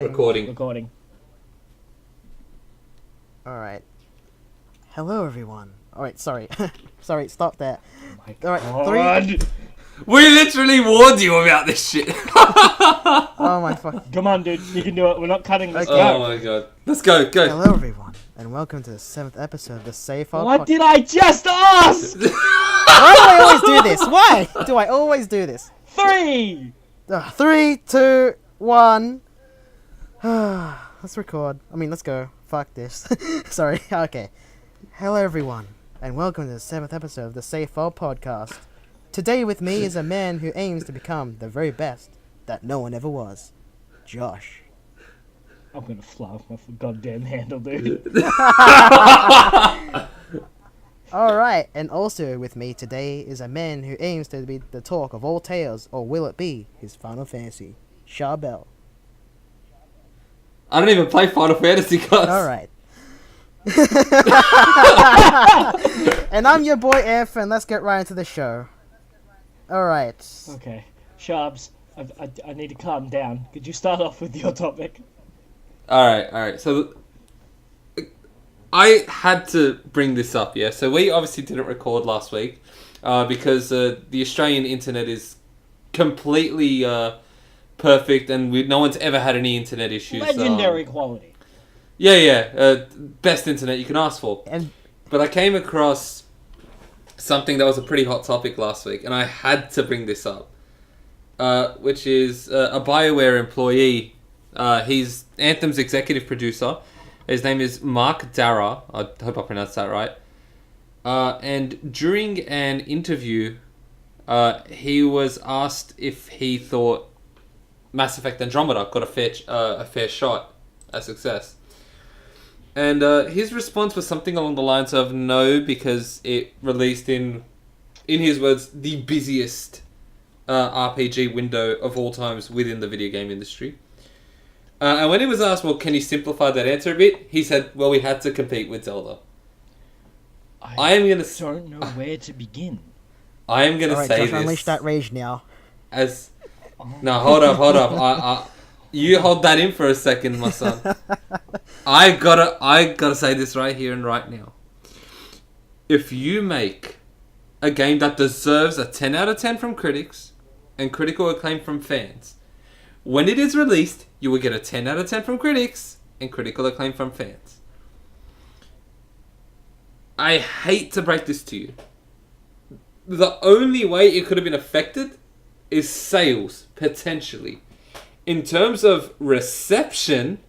Recording. Alright. Hello, everyone. Alright, sorry. Sorry, stop that. Oh my Alright, God. We literally warned you about this shit. Oh my fuck. Come on, dude. You can do it. We're not cutting this Okay. Oh out. my god. Let's go. Hello, everyone, and welcome to the 7th episode of the Safe Out What did I just ask? Why do I always do this? Why do I always do this? 3! 3, 2, 1. Let's record. Let's go. Fuck this. Sorry. Okay. Hello, everyone, and welcome to the 7th episode of the Safe Out podcast. Today with me is a man who aims to become the very best that no one ever was. Josh. I'm gonna fly off my goddamn handle, dude. Alright, and also with me today is a man who aims to be the talk of all tales, or will it be his Final Fantasy, Charbs. I don't even play Final Fantasy, guys. Alright. And I'm your boy F, and let's get right into the show. Alright. Okay. Charbs, I need to calm down. Could you start off with your topic? Alright. So, I had to bring this up, yeah? So, we obviously didn't record last week because the Australian internet is completely perfect and no one's ever had any internet issues. Legendary quality. Yeah. Best internet you can ask for. And But I came across something that was a pretty hot topic last week, and I had to bring this up, which is a BioWare employee. He's Anthem's executive producer. His name is Mark Dara. I hope I pronounced that right. And during an interview, he was asked if he thought Mass Effect Andromeda got a fair shot at success. And his response was something along the lines of no, because it released in his words, the busiest RPG window of all times within the video game industry. And when he was asked, well, can you simplify that answer a bit? He said, well, we had to compete with Zelda. I don't know where to begin. I am going to alright, say Josh, this. unleash that rage now. No, hold up. You hold that in for a second, my son. I gotta say this right here and right now. If you make a game that deserves a 10 out of 10 from critics and critical acclaim from fans, when it is released, you will get a 10 out of 10 from critics and critical acclaim from fans. I hate to break this to you. The only way it could have been affected is sales, potentially. In terms of reception,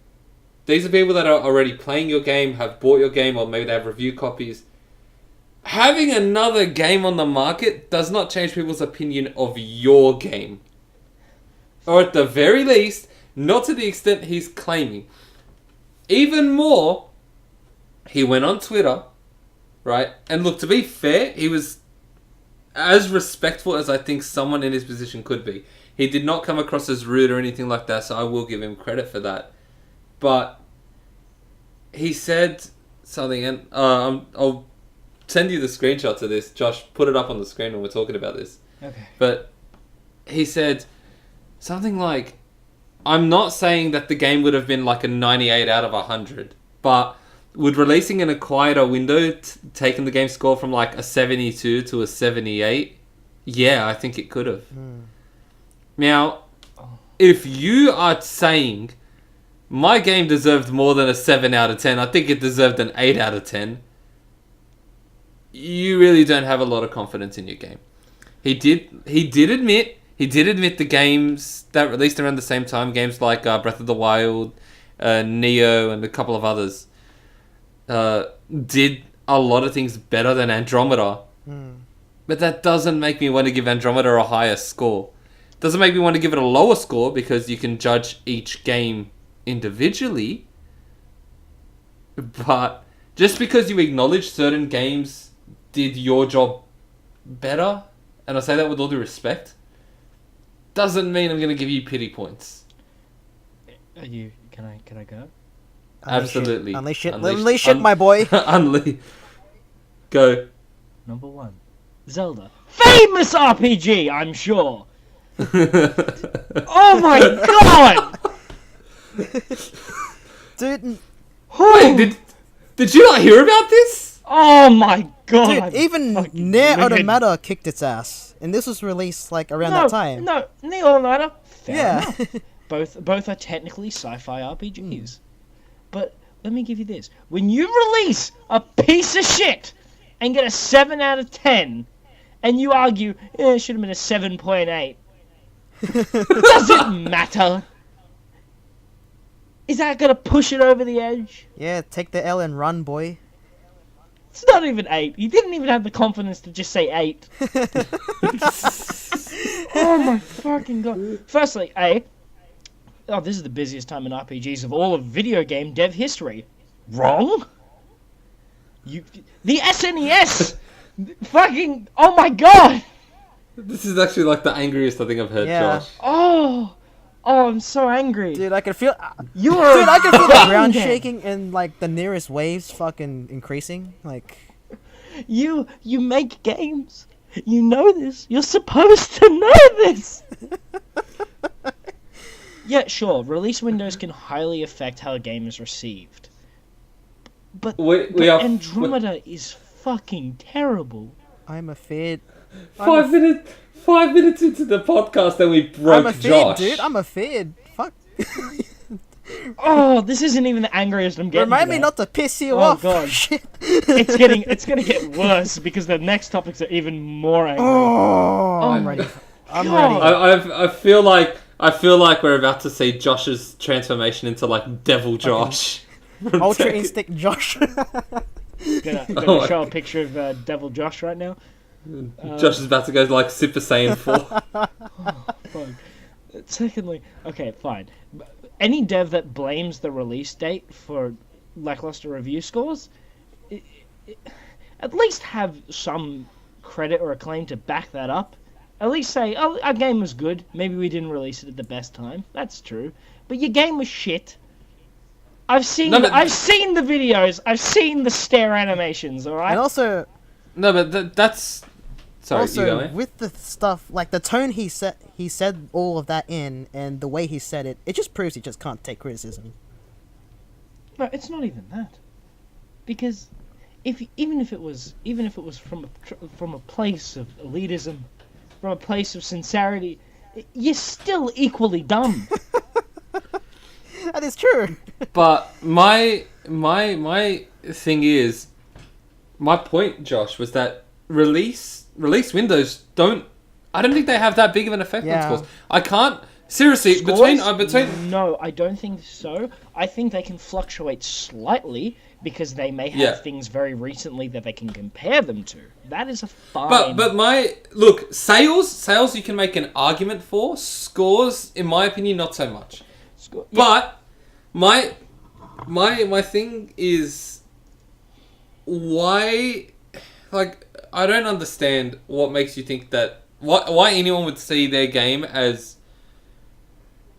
these are people that are already playing your game, have bought your game, or maybe they have review copies. Having another game on the market does not change people's opinion of your game. Or at the very least, not to the extent he's claiming. Even more, he went on Twitter, right? And look, to be fair, he was as respectful as I think someone in his position could be. He did not come across as rude or anything like that, so I will give him credit for that. But he said something, and I'll send you the screenshots of this. Josh, put it up on the screen when we're talking about this. Okay. But he said something like, I'm not saying that the game would have been like a 98 out of 100, but would releasing in a quieter window taking the game score from like a 72 to a 78? Yeah, I think it could have. Now, if you are saying my game deserved more than a 7 out of 10, I think it deserved an 8 out of 10, you really don't have a lot of confidence in your game. He did admit the games that released around the same time, games like Breath of the Wild, Neo, and a couple of others, did a lot of things better than Andromeda. But that doesn't make me want to give Andromeda a higher score. Doesn't make me want to give it a lower score because you can judge each game individually. But just because you acknowledge certain games did your job better, and I say that with all due respect, doesn't mean I'm going to give you pity points. Can I go? Absolutely. Unleash it, my boy. Go. Number 1. Zelda. Famous RPG, I'm sure. Oh my god! Dude, Wait, did you not hear about this? Oh my god! even Fucking Nier livid. Automata kicked its ass, and this was released like around no, that time. No, Nier Automata. Fair Yeah. enough. Both are technically sci-fi RPGs. But let me give you this: when you release a piece of shit and get a 7 out of 10, and you argue it should have been a 7.8, does it matter? Is that gonna push it over the edge? Yeah, take the L and run, boy. It's not even 8. He didn't even have the confidence to just say 8. Oh my fucking god. Firstly, this is the busiest time in RPGs of all of video game dev history. Wrong? The SNES! Fucking, oh my god! This is actually like the angriest I think I've heard, Yeah. Josh. Oh, I'm so angry. Dude, I can feel. You Dude, are. I can feel the ground Yeah. shaking and like the nearest waves fucking increasing. Like, You make games. You know this. You're supposed to know this. Yeah, sure. Release windows can highly affect how a game is received. But, We are Andromeda is fucking terrible. I'm a fed. 5 minutes into the podcast and we broke I'm a fed, Josh. dude. I'm a fed. Fuck. Oh, this isn't even the angriest I'm getting. Remind me today. not to piss you Oh, off. God. Shit. It's gonna get worse because the next topics are even more angry. Oh, Oh I'm my ready. I'm God. ready. I feel like we're about to see Josh's transformation into like Devil Josh. from Ultra Tekken. Instinct Josh. Gonna Oh my show a picture of Devil Josh right now. Josh is about to go like Super Saiyan 4. Fuck. Secondly, okay, fine. Any dev that blames the release date for lackluster review scores, at least have some credit or acclaim to back that up. At least say, oh, our game was good. Maybe we didn't release it at the best time. That's true. But your game was shit. I've seen the videos. I've seen the stare animations. All right. And also, No, but that's... Sorry, you go, also man. with the stuff like the tone he said all of that in, and the way he said it, it just proves he just can't take criticism. No, it's not even that. Because even if it was from a place of elitism, from a place of sincerity, you're still equally dumb. That is true. But my thing is... My point, Josh, was that release windows don't... I don't think they have that big of an effect Yeah. on scores. I can't... Seriously, Scores? between... No, I don't think so. I think they can fluctuate slightly because they may have Yeah. things very recently that they can compare them to. That is a fine. But my... Look, sales you can make an argument for. Scores, in my opinion, not so much. Score- yeah. But my thing is... Why... Like, I don't understand what makes you think that... Why anyone would see their game as...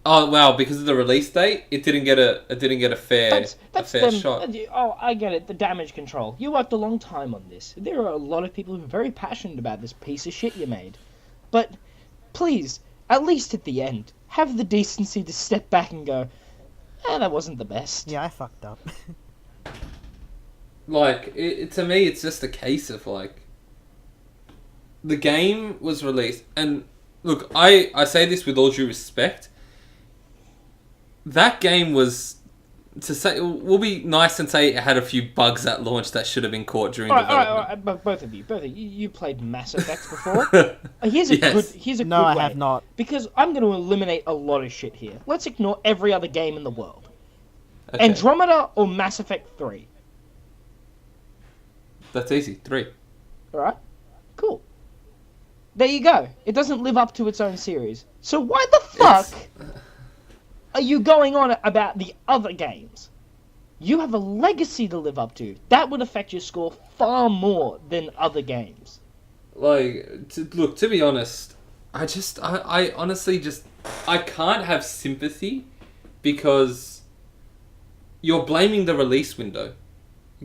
Oh wow! Because of the release date, it didn't get a fair That's fair them. shot. Oh, I get it. The damage control. You worked a long time on this. There are a lot of people who are very passionate about this piece of shit you made. But please, at least at the end, have the decency to step back and go, that wasn't the best. Yeah, I fucked up. Like to me, it's just a case of like the game was released, and look, I say this with all due respect. That game was, to say, we'll be nice and say it had a few bugs at launch that should have been caught during development. All right, but both of you, you played Mass Effect before. Here's a No, good I way, have not. because I'm going to eliminate a lot of shit here. Let's ignore every other game in the world. Okay. Andromeda or Mass Effect 3. That's easy. 3. All right, cool. There you go. It doesn't live up to its own series. So why the fuck are you going on about the other games? You have a legacy to live up to. That would affect your score far more than other games. Like, to be honest, I honestly just, I can't have sympathy because you're blaming the release window.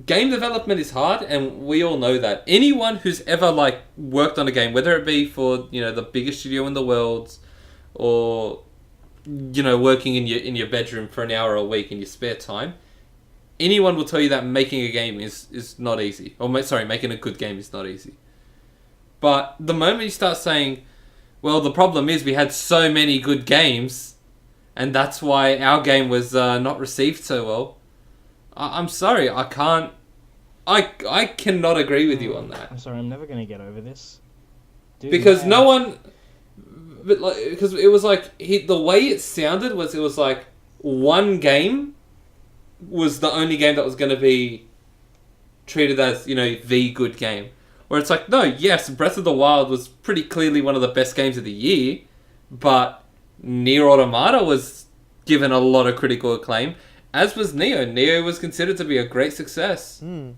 Game development is hard, and we all know that. Anyone who's ever like worked on a game, whether it be for the biggest studio in the world, or working in your bedroom for an hour a week in your spare time, anyone will tell you that making a game is not easy. Or making a good game is not easy. But the moment you start saying, well, the problem is we had so many good games, and that's why our game was not received so well. I'm sorry, I can't. I cannot agree with you on that. I'm sorry, I'm never going to get over this. Dude, Because man. no one... Because it was like... the way it sounded was it was like one game was the only game that was going to be treated as, the good game. Where it's like, no, yes, Breath of the Wild was pretty clearly one of the best games of the year, but Nier Automata was given a lot of critical acclaim, as was Neo. Neo was considered to be a great success. And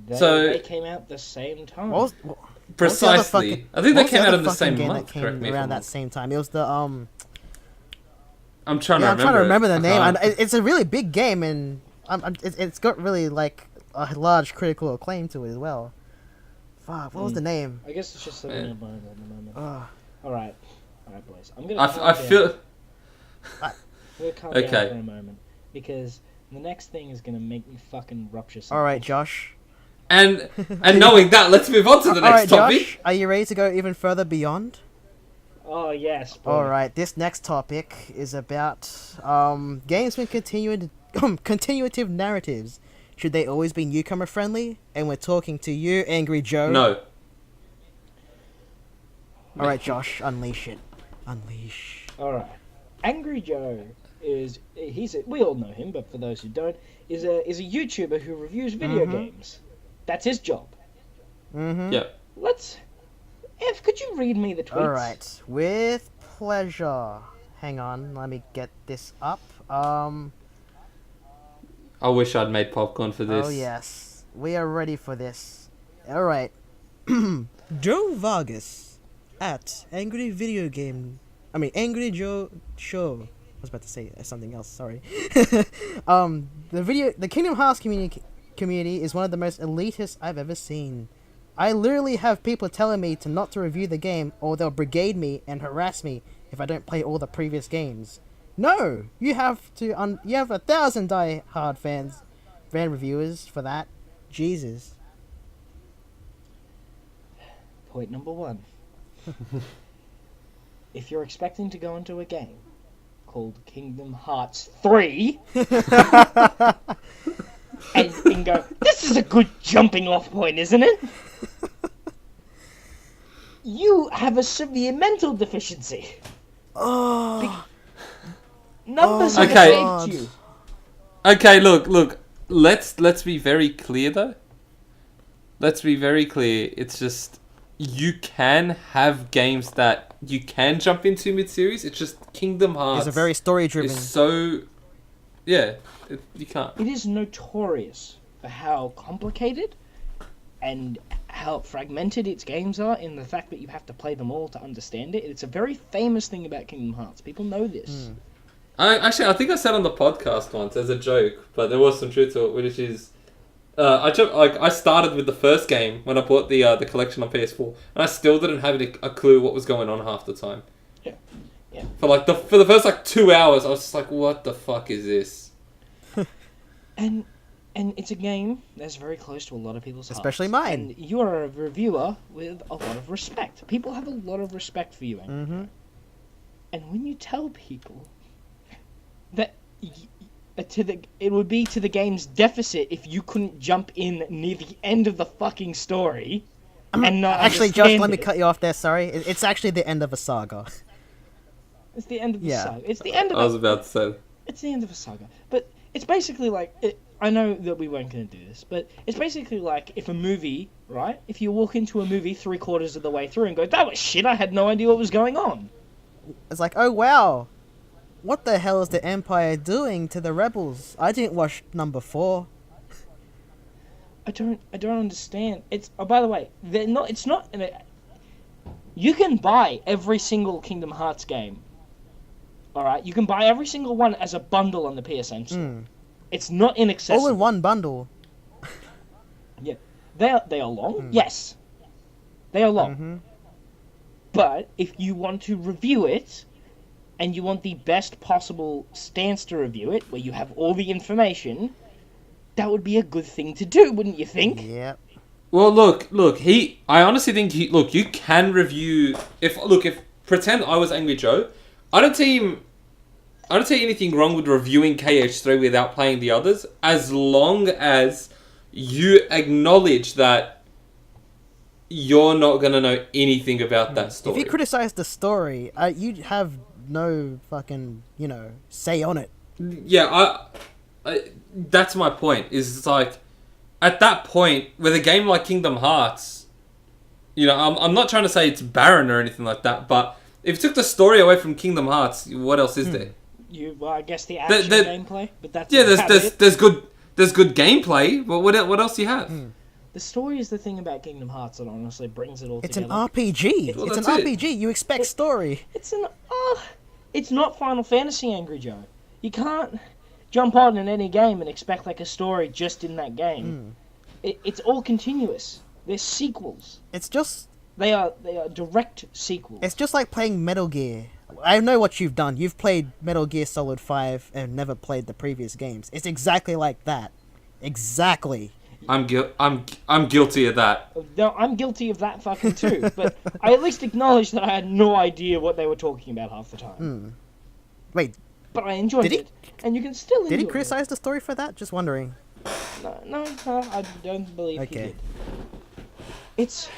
they came out the same time. Precisely. I think they came out in the same game month. that came around that same time. It was the I'm trying to remember the name. It's a really big game, and it's got really like a large critical acclaim to it as well. Fuck, what was the name? I guess it's just something in mind at the moment. Alright, boys. I'm gonna. I feel. We'll calm down for a moment because the next thing is gonna make me fucking rupture something. Alright, Josh. And knowing that, let's move on to the next topic. Josh, are you ready to go even further beyond? Oh yes. Alright, this next topic is about games with continuative narratives. Should they always be newcomer friendly? And we're talking to you, Angry Joe. No. Alright, Josh, unleash it. Unleash. Alright. Angry Joe we all know him, but for those who don't, is a YouTuber who reviews video games. That's his job. Yeah. Ev, could you read me the tweets? Alright, with pleasure. Hang on, let me get this up. I wish I'd made popcorn for this. Oh yes, we are ready for this. Alright. Joe Vargas at Angry Joe Show. I was about to say something else, sorry. The Kingdom Hearts community is one of the most elitist I've ever seen. I literally have people telling me not to review the game, or they'll brigade me and harass me if I don't play all the previous games. No, you have 1,000 die-hard fan reviewers for that. Jesus. Point number 1. If you're expecting to go into a game called Kingdom Hearts 3 and go, this is a good jumping off point, isn't it? You have a severe mental deficiency. Numbers have escaped you. Okay, look. Let's be very clear though. Let's be very clear. It's just you can have games that you can jump into mid-series. It's just Kingdom Hearts. It's a very story-driven. You can't. It is notorious for how complicated and how fragmented its games are, in the fact that you have to play them all to understand it. It's a very famous thing about Kingdom Hearts. People know this. I think I said on the podcast once as a joke, but there was some truth to it, which is I started with the first game when I bought the collection on PS4, and I still didn't have a clue what was going on half the time. Yeah. For the first 2 hours, I was just like, what the fuck is this? And it's a game that's very close to a lot of people's hearts. Especially mine. And you are a reviewer with a lot of respect. People have a lot of respect for you. And when you tell people that it would be to the game's deficit if you couldn't jump in near the end of the fucking story and not actually, Josh, let me cut you off there, sorry. It's actually the end of a saga. It's the end of the saga. It's the end of I was about to say. It's the end of a saga. But it's basically like... I know that we weren't going to do this, but it's basically like if a movie, right? If you walk into a movie 3/4 of the way through and go, that was shit, I had no idea what was going on. It's like, oh wow, what the hell is the Empire doing to the rebels? I didn't watch number 4. I don't understand. By the way, it's not... You can buy every single Kingdom Hearts game. Alright? You can buy every single one as a bundle on the PSN store. It's not inaccessible. All in one bundle. Yeah. They are long? Yes. They are long. But if you want to review it, and you want the best possible stance to review it, where you have all the information, that would be a good thing to do, wouldn't you think? Yep. Well, look. I honestly think you can review. If pretend I was Angry Joe, I don't see anything wrong with reviewing KH3 without playing the others, as long as you acknowledge that you're not gonna know anything about that story. If you criticize the story, you have no fucking, say on it. Yeah, that's my point. Is it's like, at that point, with a game like Kingdom Hearts, I'm not trying to say it's barren or anything like that, but if you took the story away from Kingdom Hearts, what else is there? I guess the action gameplay, but that's there's good gameplay. But what else do you have? The story is the thing about Kingdom Hearts that honestly brings it all It's together. an RPG. Well, it's an that's RPG. You expect story. It's not Final Fantasy, Angry Joe. You can't jump on in any game and expect like a story just in that game. It's all continuous. They're sequels. They are direct sequels. It's just like playing Metal Gear. I know what you've done. You've played Metal Gear Solid 5 and never played the previous games. It's exactly like that. Exactly. I'm guilty of that. No, I'm guilty of that fucking too. But I at least acknowledge that I had no idea what they were talking about half the time. Wait, But I enjoyed it, and you can still enjoy it. did he criticize the story for that? Just wondering. No, I don't believe he did. It's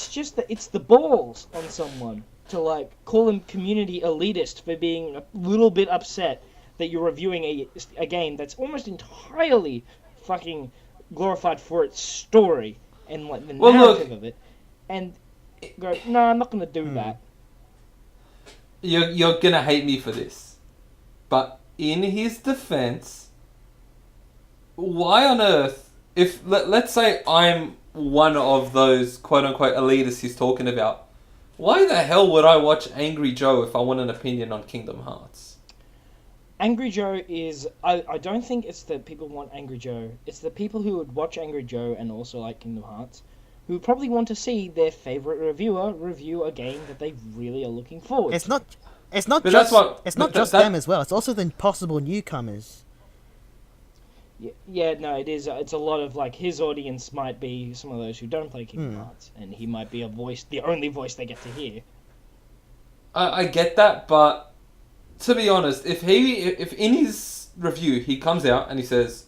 just that it's the balls on someone to like call them community elitist for being a little bit upset that you're reviewing a game that's almost entirely fucking glorified for its story and like the narrative of it, and go, no, I'm not going to do that. You're gonna hate me for this, but in his defense, why on earth, if let's say I'm one of those quote unquote elitists he's talking about, why the hell would I watch Angry Joe if I want an opinion on Kingdom Hearts? Angry Joe is... I don't think it's that people want Angry Joe. It's the people who would watch Angry Joe and also like Kingdom Hearts who probably want to see their favourite reviewer review a game that they really are looking forward to. It's not just them as well. It's also the possible newcomers. Yeah, no, it is. It's a lot of, like, his audience might be some of those who don't play Kingdom Hearts, and he might be the only voice they get to hear. I get that, but to be honest, if in his review he comes out and he says,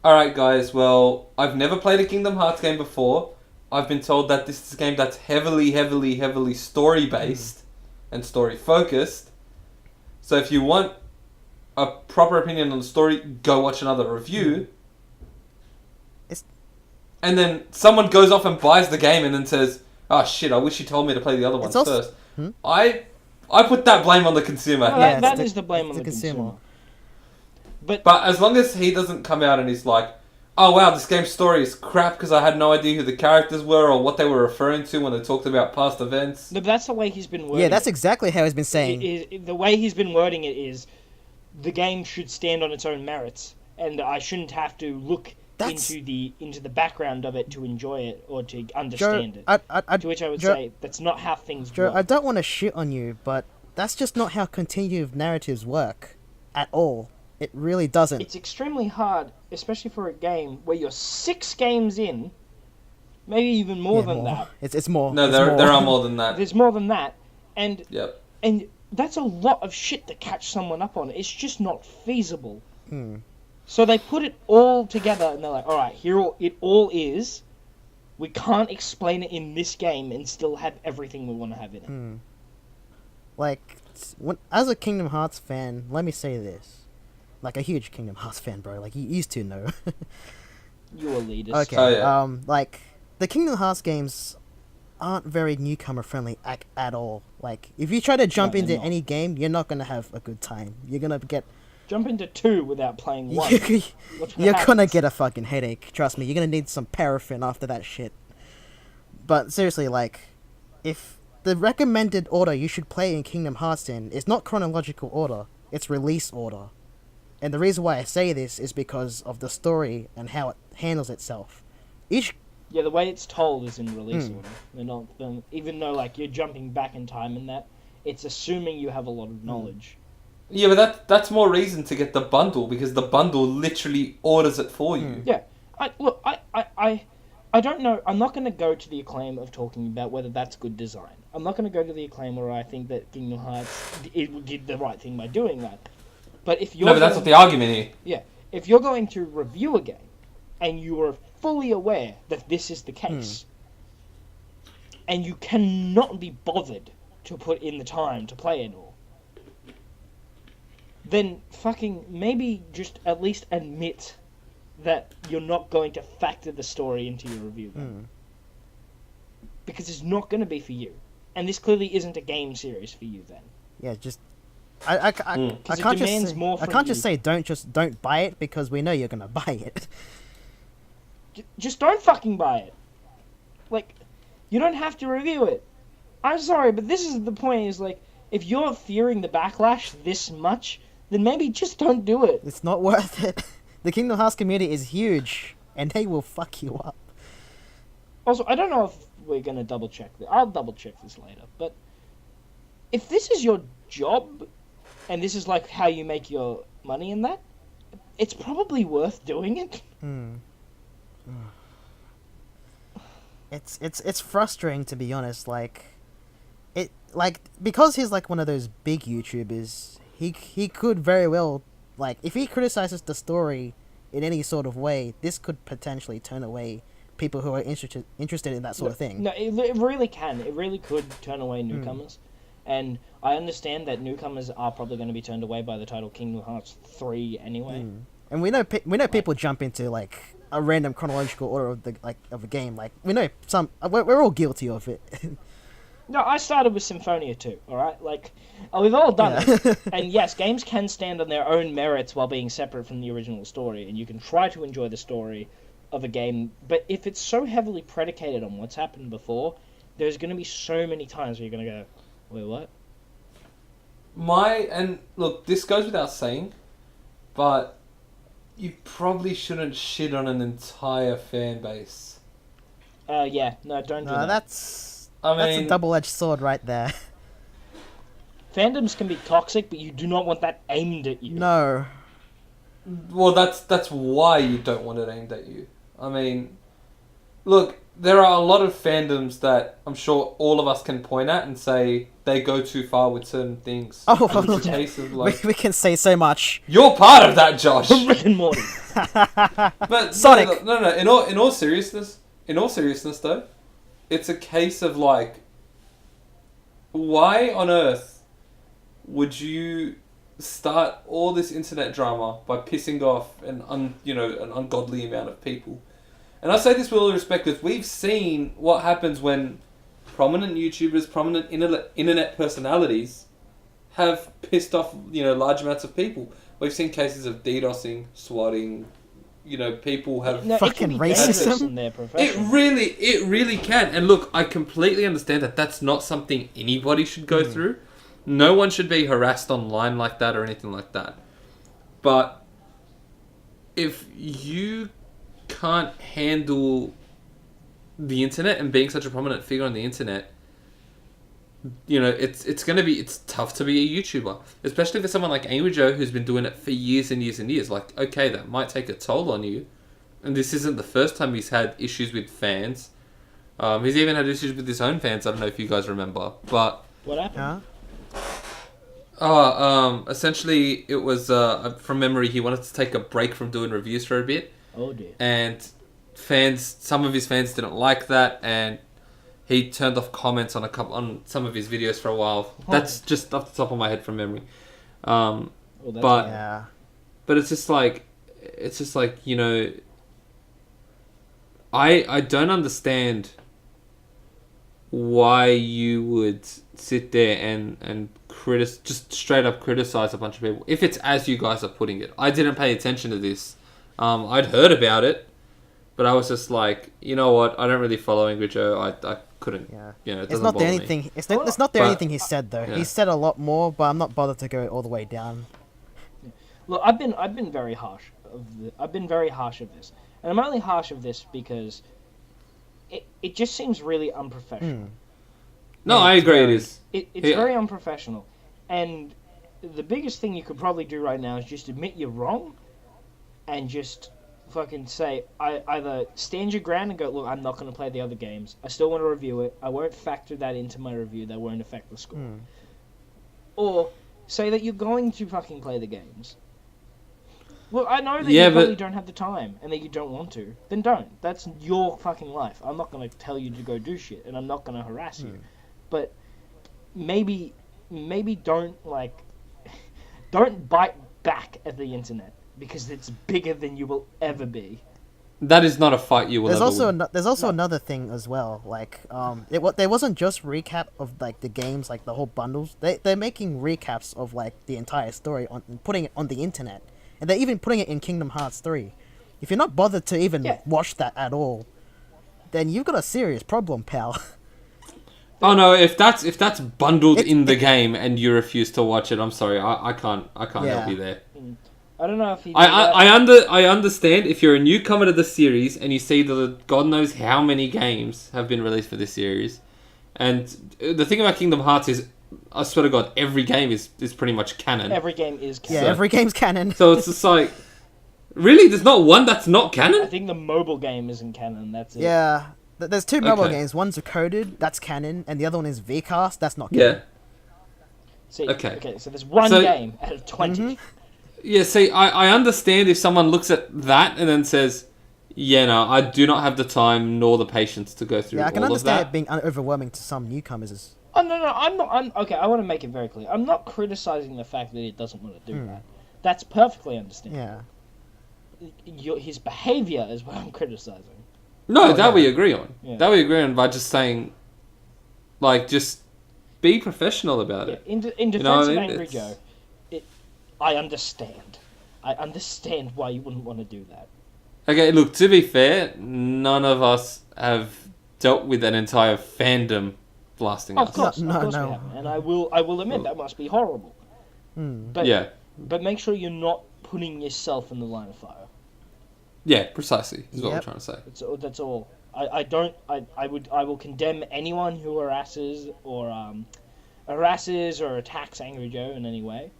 "Alright guys, well, I've never played a Kingdom Hearts game before. I've been told that this is a game that's heavily story-based and story-focused. So if you want a proper opinion on the story, go watch another review." And then someone goes off and buys the game and then says, "Oh shit, I wish you told me to play the other ones first." I put that blame on the consumer. No, that is the blame on the consumer. But as long as he doesn't come out and he's like, "Oh wow, this game's story is crap because I had no idea who the characters were or what they were referring to when they talked about past events." No, but that's the way he's been wording it. Yeah, that's exactly how he's been saying. The way he's been wording it is, the game should stand on its own merits, and I shouldn't have to look into the background of it to enjoy it or to understand it. To which I would say that's not how things work. I don't want to shit on you, but that's just not how continuative narratives work at all. It really doesn't. It's extremely hard, especially for a game where you're 6 games in, maybe even more than that. It's more. No, there are more than that. There's more than that, and yep. And that's a lot of shit to catch someone up on. It's just not feasible. So they put it all together and they're like, alright, here it all is. We can't explain it in this game and still have everything we want to have in it. Like, as a Kingdom Hearts fan, let me say this. Like, a huge Kingdom Hearts fan, bro. Like, you used to know. You elitist. Okay, oh, yeah. Like, the Kingdom Hearts games aren't very newcomer friendly at all. Like, if you try to jump into any game, you're not gonna have a good time. You're gonna get... Jump into 2 without playing 1. You're gonna get a fucking headache. Trust me, you're gonna need some paraffin after that shit. But seriously, like, if the recommended order you should play in Kingdom Hearts in is not chronological order, it's release order. And the reason why I say this is because of the story and how it handles itself. Yeah, the way it's told is in release order. They're not, even though like you're jumping back in time and that, It's assuming you have a lot of knowledge. Yeah, but that's more reason to get the bundle, because the bundle literally orders it for you. Yeah. I don't know. I'm not going to go to the acclaim of talking about whether that's good design. I'm not going to go to the acclaim where I think that Kingdom Hearts did the right thing by doing that. But if you're... No, but that's not the argument here. Yeah. If you're going to review a game, and you are fully aware that this is the case, and you cannot be bothered to put in the time to play it all, then fucking maybe just at least admit that you're not going to factor the story into your review. Because it's not going to be for you. And this clearly isn't a game series for you then. Yeah, just... I can't just say don't buy it, because we know you're gonna buy it. Just don't fucking buy it. Like, you don't have to review it. I'm sorry, but this is the point, is like, if you're fearing the backlash this much, then maybe just don't do it. It's not worth it. The Kingdom Hearts community is huge, and they will fuck you up. Also, I don't know if we're gonna double check this. I'll double check this later, but if this is your job, and this is like how you make your money in that, it's probably worth doing it. It's frustrating, to be honest. Because he's like one of those big YouTubers, he could very well, like, if he criticizes the story in any sort of way, this could potentially turn away people who are interested in that sort of thing. No, it really can. It really could turn away newcomers. And I understand that newcomers are probably going to be turned away by the title Kingdom Hearts 3 anyway. And we know people jump into like a random chronological order of a game. Like, we know we're all guilty of it. No, I started with Symphonia 2, alright? Like, we've all done it. And yes, games can stand on their own merits while being separate from the original story, and you can try to enjoy the story of a game, but if it's so heavily predicated on what's happened before, there's going to be so many times where you're going to go, wait, what? And look, this goes without saying, but you probably shouldn't shit on an entire fan base. Yeah, no, don't do that. That's a double-edged sword right there. Fandoms can be toxic, but you do not want that aimed at you. No. Well, that's why you don't want it aimed at you. I mean, look, there are a lot of fandoms that I'm sure all of us can point at and say they go too far with certain things. Oh, it's a case of like, we can say so much. You're part of that, Josh. Rick and Morty. But Sonic. No. In all seriousness though, it's a case of like, why on earth would you start all this internet drama by pissing off an ungodly amount of people? And I say this with all respect, because we've seen what happens when prominent YouTubers, prominent internet personalities have pissed off, large amounts of people. We've seen cases of DDoSing, swatting, people have... fucking racism. It really can. And look, I completely understand that that's not something anybody should go through. No one should be harassed online like that or anything like that. But if you can't handle the internet and being such a prominent figure on the internet, it's tough to be a YouTuber, especially for someone like Angry Joe, who's been doing it for years and years and years. Like, okay, that might take a toll on you, and this isn't the first time he's had issues with fans. He's even had issues with his own fans. I don't know if you guys remember, but what happened? Essentially, it was from memory. He wanted to take a break from doing reviews for a bit. Oh dear. And some of his fans didn't like that, and he turned off comments on some of his videos for a while. That's just off the top of my head from memory. But it's just like I don't understand why you would sit there and just straight up criticize a bunch of people if it's as you guys are putting it. I didn't pay attention to this. I'd heard about it, but I was just like, you know what? I don't really follow Angry Joe. I couldn't. Yeah. It doesn't bother me. It's not the only thing he said though. Yeah. He said a lot more, but I'm not bothered to go all the way down. Look, I've been very harsh of this, and I'm only harsh of this because it just seems really unprofessional. No, Yeah, I it's agree. very- It is. It's Yeah. very unprofessional. And the biggest thing you could probably do right now is just admit you're wrong and just fucking say, I either stand your ground and go, look, I'm not going to play the other games. I still want to review it. I won't factor that into my review. That won't affect the score. Or say that you're going to fucking play the games. Well, I know that Yeah, you probably but- don't have the time and that you don't want to. Then don't. That's your fucking life. I'm not going to tell you to go do shit, and I'm not going to harass you. But maybe don't don't bite back at the internet because it's bigger than you will ever be. That is not a fight you will There's ever also win. there's also another thing as well. Like there wasn't just recap of like the games, like the whole bundles. They're making recaps of like the entire story on and putting it on the internet, and they're even putting it in Kingdom Hearts 3. If you're not bothered to even Yeah. watch that at all, then you've got a serious problem, pal. Oh no! If that's bundled It- in the game and you refuse to watch it, I'm sorry. I can't Yeah. help you there. I don't know if you. I understand if you're a newcomer to the series and you see that God knows how many games have been released for this series, and the thing about Kingdom Hearts is, I swear to God, every game is pretty much canon. Every game is Yeah, canon. every game's canon. So it's just like, really, there's not one that's not I canon. think the mobile game isn't canon. That's it. Yeah, there's two mobile Okay. games. One's Coded, that's canon, and the other one is Vcast, that's not canon. Yeah, See, Okay. So there's one So- game out of 20. Mhm. yeah. See, I understand if someone looks at that and then says, "Yeah, no, I do not have the time nor the patience to go through Yeah, I can all of understand that." it being overwhelming to some newcomers. Oh no, I'm not. Okay, I want to make it very clear. I'm not criticizing the fact that he doesn't want to do that. That's perfectly understandable. Yeah. His behavior is what I'm criticizing. No, Oh, that yeah. we agree on. Yeah. That we agree on by just saying, like, just be professional about Yeah, it. in know defense what I of mean? Angry It's- Joe, I understand. I understand why you wouldn't want to do that. Okay, look, to be fair, none of us have dealt with an entire fandom blasting Of us. course, No, of course no. we haven't, and I will admit that must be horrible. But Yeah, but make sure you're not putting yourself in the line of fire. yeah, precisely, is what I'm Yep. trying to say. That's all. I will condemn anyone who harasses or attacks Angry Joe in any way.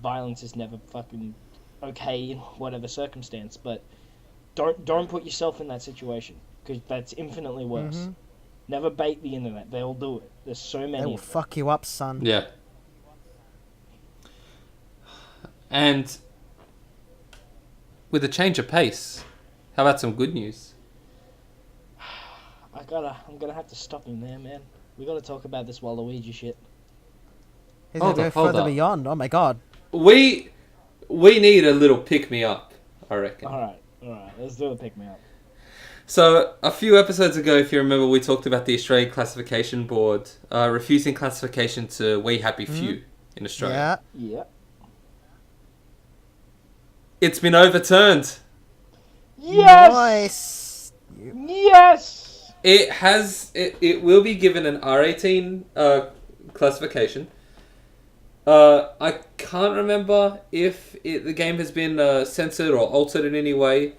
Violence is never fucking okay in whatever circumstance, but don't put yourself in that situation because that's infinitely worse. Never bait the internet; they'll do it. There's so They many. will of them. fuck you up, son. Yeah. And with a change of pace, how about some good news? I'm gonna have to stop him there, man. We gotta talk about this Waluigi shit. He's Hold gonna up, go hold further up. beyond. Oh my god. We need a little pick me up, I reckon. All right, let's do a pick me up. So, a few episodes ago, if you remember, we talked about the Australian Classification Board refusing classification to We Happy Few in Australia. Yeah. Yeah. It's been overturned. Yes. Nice. Yes. It has. It will be given an R18 classification. I can't remember if the game has been censored or altered in any way.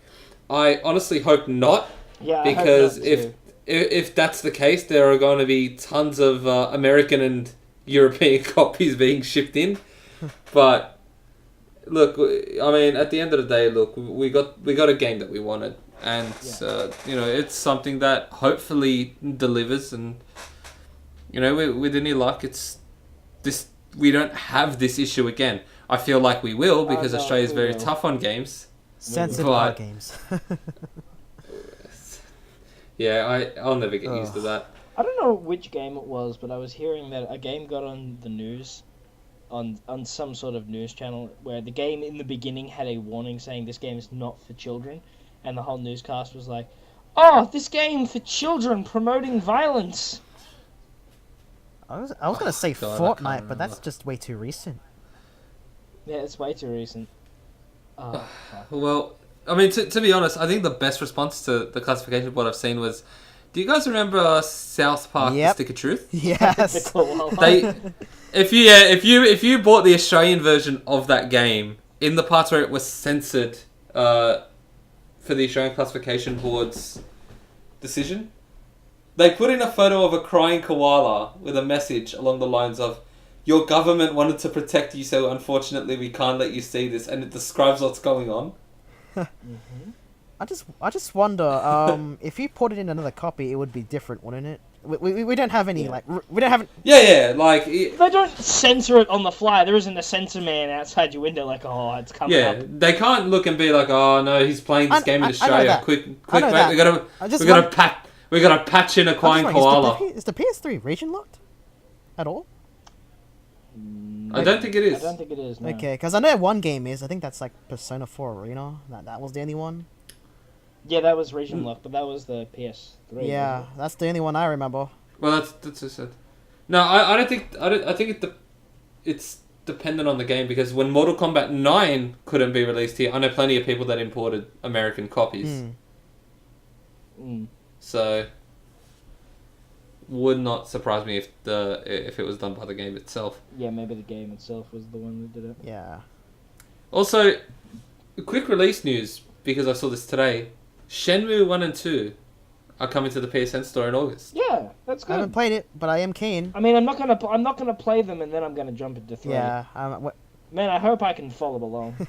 I honestly hope not, Yeah. because I hope not, too. if that's the case, there are going to be tons of American and European copies being shipped in. But look, I mean, at the end of the day, look, we got a game that we wanted, and it's something that hopefully delivers. And with any luck, it's this. We don't have this issue again. I feel like we will because no, Australia's we very will. tough on games. Censored But- R games. Yeah, I'll never get used to that. I don't know which game it was, but I was hearing that a game got on the news, on some sort of news channel, where the game in the beginning had a warning saying this game is not for children, and the whole newscast was like, "Oh, this game for children promoting violence." I was gonna say God, I Fortnite, can't but that's remember. just way too recent. Yeah, it's way too recent. Oh, fuck. Well, I mean, to be honest, I think the best response to the classification board I've seen was, do you guys remember South Park: Yep. The Stick of Truth? Yes. They, if you bought the Australian version of that game, in the parts where it was censored, for the Australian Classification Board's decision, They put in a photo of a crying koala with a message along the lines of, "Your government wanted to protect you, so unfortunately we can't let you see this," and it describes what's going on. Mm-hmm. I just wonder, if you put it in another copy, it would be different, wouldn't it? We don't have any, we don't have... Yeah, They don't censor it on the fly. There isn't a censor man outside your window like, oh, it's coming up. they can't look and be like, "Oh no, he's playing this game in Australia. Quick, mate, we gotta patch in a crying koala." Is the PS3 region locked? At all? I don't think it is. I don't think it is, no. Okay, because I know one game is. I think that's like Persona 4 Arena. That was the only one. Yeah, that was region locked, but that was the PS3. Yeah, that's the only one I remember. Well, that's just it. No, I don't think I think it's dependent on the game, because when Mortal Kombat 9 couldn't be released here, I know plenty of people that imported American copies. So would not surprise me if it was done by the game itself. Yeah, maybe the game itself was the one that did it. Yeah. Also, quick release news, because I saw this today. Shenmue 1 and 2 are coming to the PSN store in August. Yeah, that's good. I haven't played it, but I am keen. I mean, I'm not gonna play them and then I'm gonna jump into 3. Yeah. Man, I hope I can follow along.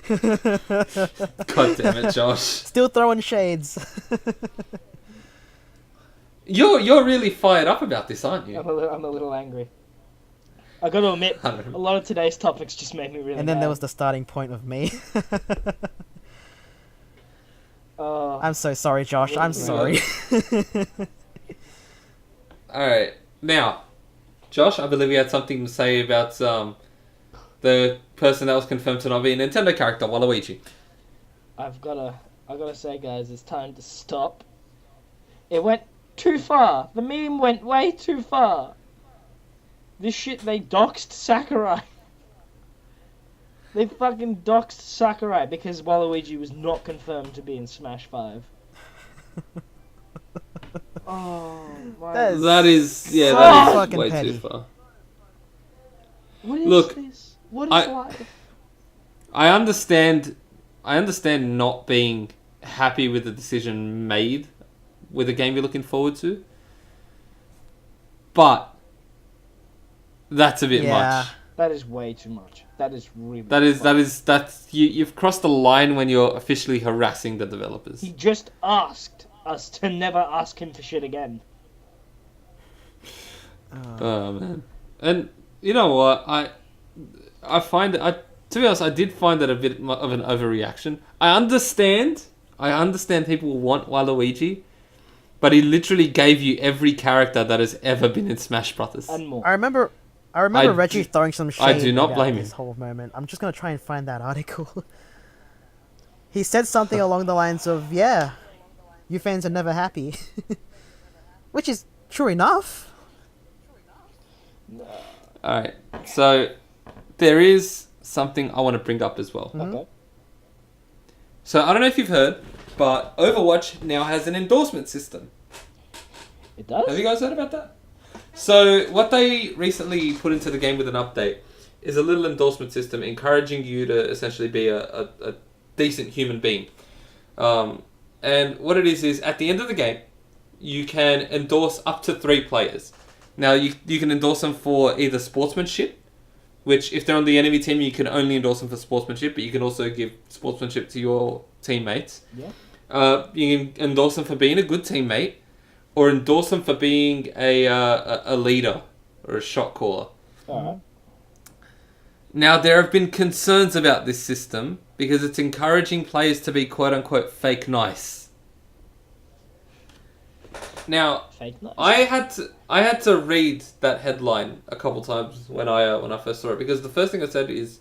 God damn it, Josh. Still throwing shades. You're really fired up about this, aren't you? I'm a little angry. I got to admit, a lot of today's topics just made me really. And then mad. there was the starting point of me. I'm so sorry, Josh. I'm sorry. Alright, now, Josh, I believe you had something to say about the person that was confirmed to not be a Nintendo character, Waluigi. I've gotta say, guys, it's time to stop. It went too far. The meme went way too far. This shit, they doxed Sakurai. They fucking doxed Sakurai because Waluigi was not confirmed to be in Smash 5. Oh my! That is way petty. too far. What is Look, this? What is life? I understand not being happy with the decision made with a game you're looking forward to, but that's a bit much. That is way too much. That is really. That's you've crossed the line when you're officially harassing the developers. He just asked us to never ask him for shit again. Oh man, and you know what? I find it. To be honest, I did find it a bit of an overreaction. I understand people want Waluigi, but he literally gave you every character that has ever been in Smash Brothers. And more. I remember Reggie throwing some shade. I do not about blame this him. whole moment. I'm just gonna try and find that article. He said something along the lines of, "Yeah, you fans are never happy," which is true enough. All right, so there is something I want to bring up as well. Okay. So I don't know if you've heard, but Overwatch now has an endorsement system. It does? Have you guys heard about that? So what they recently put into the game with an update is a little endorsement system encouraging you to essentially be a decent human being. And what it is at the end of the game, you can endorse up to 3 players. Now, you can endorse them for either sportsmanship, which if they're on the enemy team, you can only endorse them for sportsmanship, but you can also give sportsmanship to your teammates. Yeah. You can endorse them for being a good teammate, or endorse them for being a leader or a shot caller. Alright. Now, there have been concerns about this system because it's encouraging players to be quote-unquote fake nice. Now, Fake nice. I had to read that headline a couple times when I first saw it, because the first thing I said is,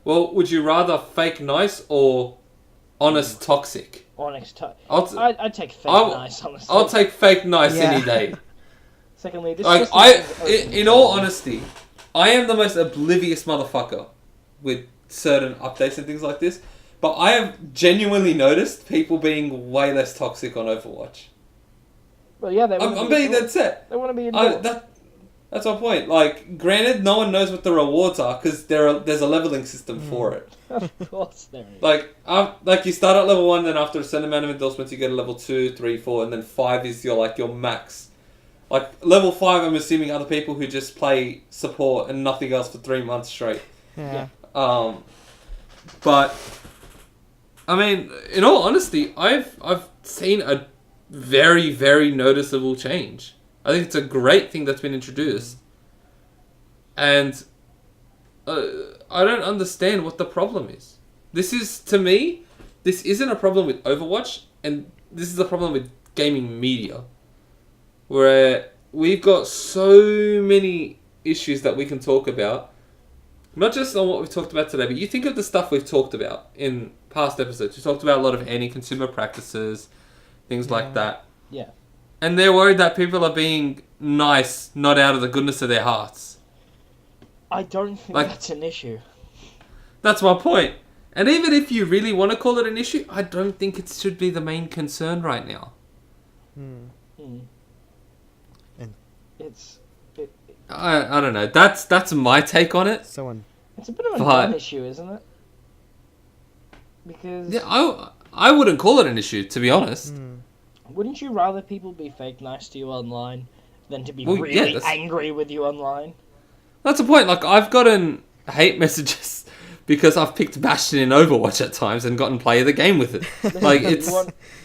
well, would you rather fake nice or honest toxic? I'd take fake nice, honestly. I'll take fake nice any day. Secondly, this Like, in all honesty, I am the most oblivious motherfucker with certain updates and things like this, but I have genuinely noticed people being way less toxic on Overwatch. Well, yeah, I'm being dead set. They want to be indoors. That's my point. Like, granted, no one knows what the rewards are because there's a leveling system for it. Of course there is. Like you start at level 1, then after a certain amount of endorsements, you get a level 2, 3, 4, and then 5 is your max. Like, level 5, I'm assuming other people who just play support and nothing else for 3 months straight. Yeah. But I mean, in all honesty, I've seen a very, very noticeable change. I think it's a great thing that's been introduced. And I don't understand what the problem is. To me, this isn't a problem with Overwatch, and this is a problem with gaming media. Where we've got so many issues that we can talk about. Not just on what we've talked about today, but you think of the stuff we've talked about in past episodes. We talked about a lot of anti-consumer practices, things like that. Yeah. And they're worried that people are being nice, not out of the goodness of their hearts. I don't think that's an issue. That's my point. And even if you really want to call it an issue, I don't think it should be the main concern right now. I don't know. That's my take on it. It's a bit of a non-issue, isn't it? Because I wouldn't call it an issue, to be honest. Wouldn't you rather people be fake nice to you online than to be really angry with you online? That's the point. Like, I've gotten hate messages because I've picked Bastion in Overwatch at times and gotten play of the game with it. Like, it's...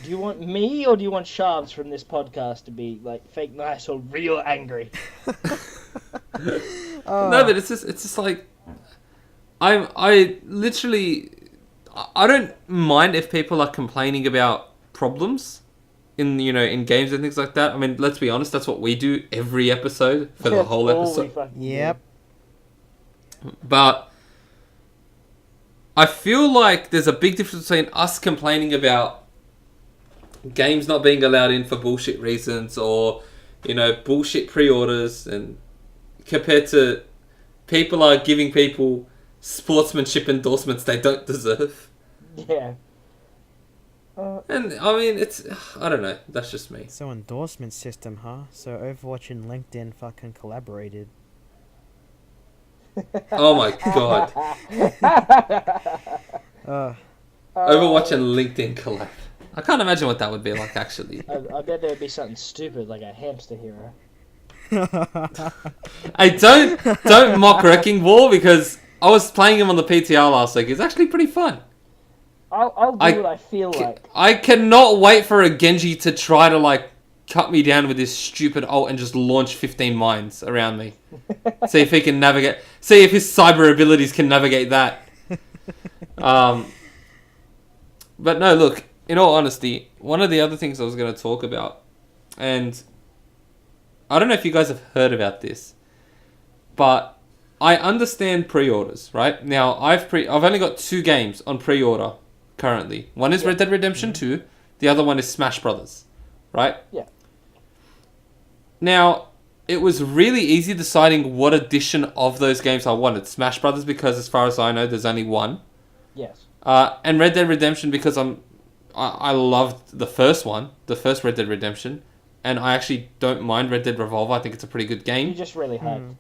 Do you want me or do you want Charbs from this podcast to be like fake nice or real angry? No, but it's just like I literally I don't mind if people are complaining about problems in games and things like that. I mean, let's be honest, that's what we do every episode for the whole episode. Yep. But I feel like there's a big difference between us complaining about games not being allowed in for bullshit reasons or, bullshit pre-orders, and compared to people are giving people sportsmanship endorsements they don't deserve. Yeah. And, I mean, I don't know. That's just me. So endorsement system, huh? So Overwatch and LinkedIn fucking collaborated. Oh my god. Overwatch and LinkedIn collab. I can't imagine what that would be like, actually. I bet there would be something stupid like a hamster hero. Hey, don't mock Wrecking Ball, because I was playing him on the PTR last week. It's actually pretty fun. I'll do what I feel like. I cannot wait for a Genji to try to, cut me down with his stupid ult and just launch 15 mines around me. See if he can navigate. See if his cyber abilities can navigate that. But no, look, in all honesty, one of the other things I was going to talk about, and I don't know if you guys have heard about this, but I understand pre-orders, right? Now, I've only got 2 games on pre-order currently. One is Red Dead Redemption 2, the other one is Smash Brothers, right? Yeah. Now, it was really easy deciding what edition of those games I wanted. Smash Brothers, because as far as I know, there's only one. Yes. And Red Dead Redemption, because I loved the first one, the first Red Dead Redemption, and I actually don't mind Red Dead Revolver. I think it's a pretty good game. You're just really hyped.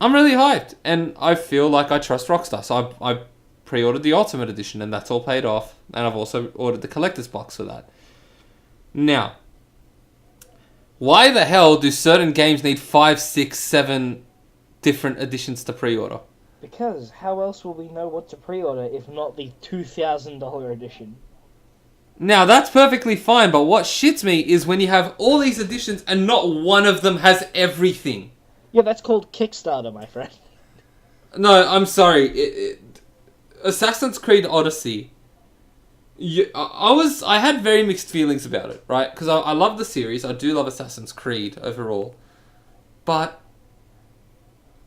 I'm really hyped, and I feel like I trust Rockstar, so I pre-ordered the Ultimate Edition, and that's all paid off, and I've also ordered the Collector's Box for that. Now, why the hell do certain games need 5, 6, 7 different editions to pre-order? Because how else will we know what to pre-order if not the $2,000 edition? Now, that's perfectly fine, but what shits me is when you have all these editions and not one of them has everything. Yeah, that's called Kickstarter, my friend. No, I'm sorry. Assassin's Creed Odyssey. I had very mixed feelings about it, right? Because I love the series. I do love Assassin's Creed overall. But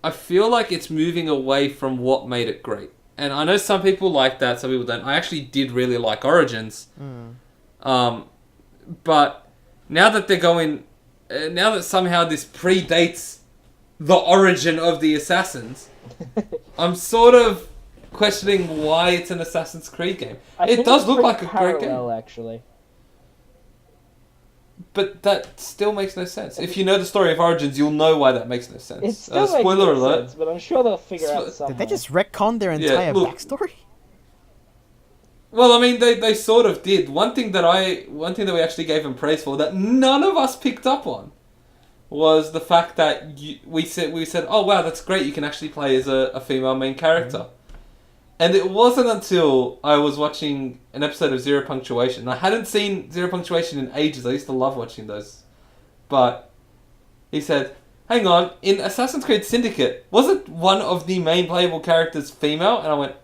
I feel like it's moving away from what made it great. And I know some people like that, some people don't. I actually did really like Origins. But now that they're going... now that somehow this predates the origin of the Assassins, I'm sort of questioning why it's an Assassin's Creed game. It does look like a great game. Actually. But that still makes no sense. If you know the story of Origins, you'll know why that makes no sense. It still makes Spoiler no alert. sense, but I'm sure they'll figure out somehow. Did they just retcon their entire backstory? Well, I mean, they sort of did. One thing that we actually gave them praise for that none of us picked up on was the fact that we said, oh wow, that's great. You can actually play as a female main character. And it wasn't until I was watching an episode of Zero Punctuation. I hadn't seen Zero Punctuation in ages. I used to love watching those. But he said, hang on, in Assassin's Creed Syndicate, wasn't one of the main playable characters female? And I went,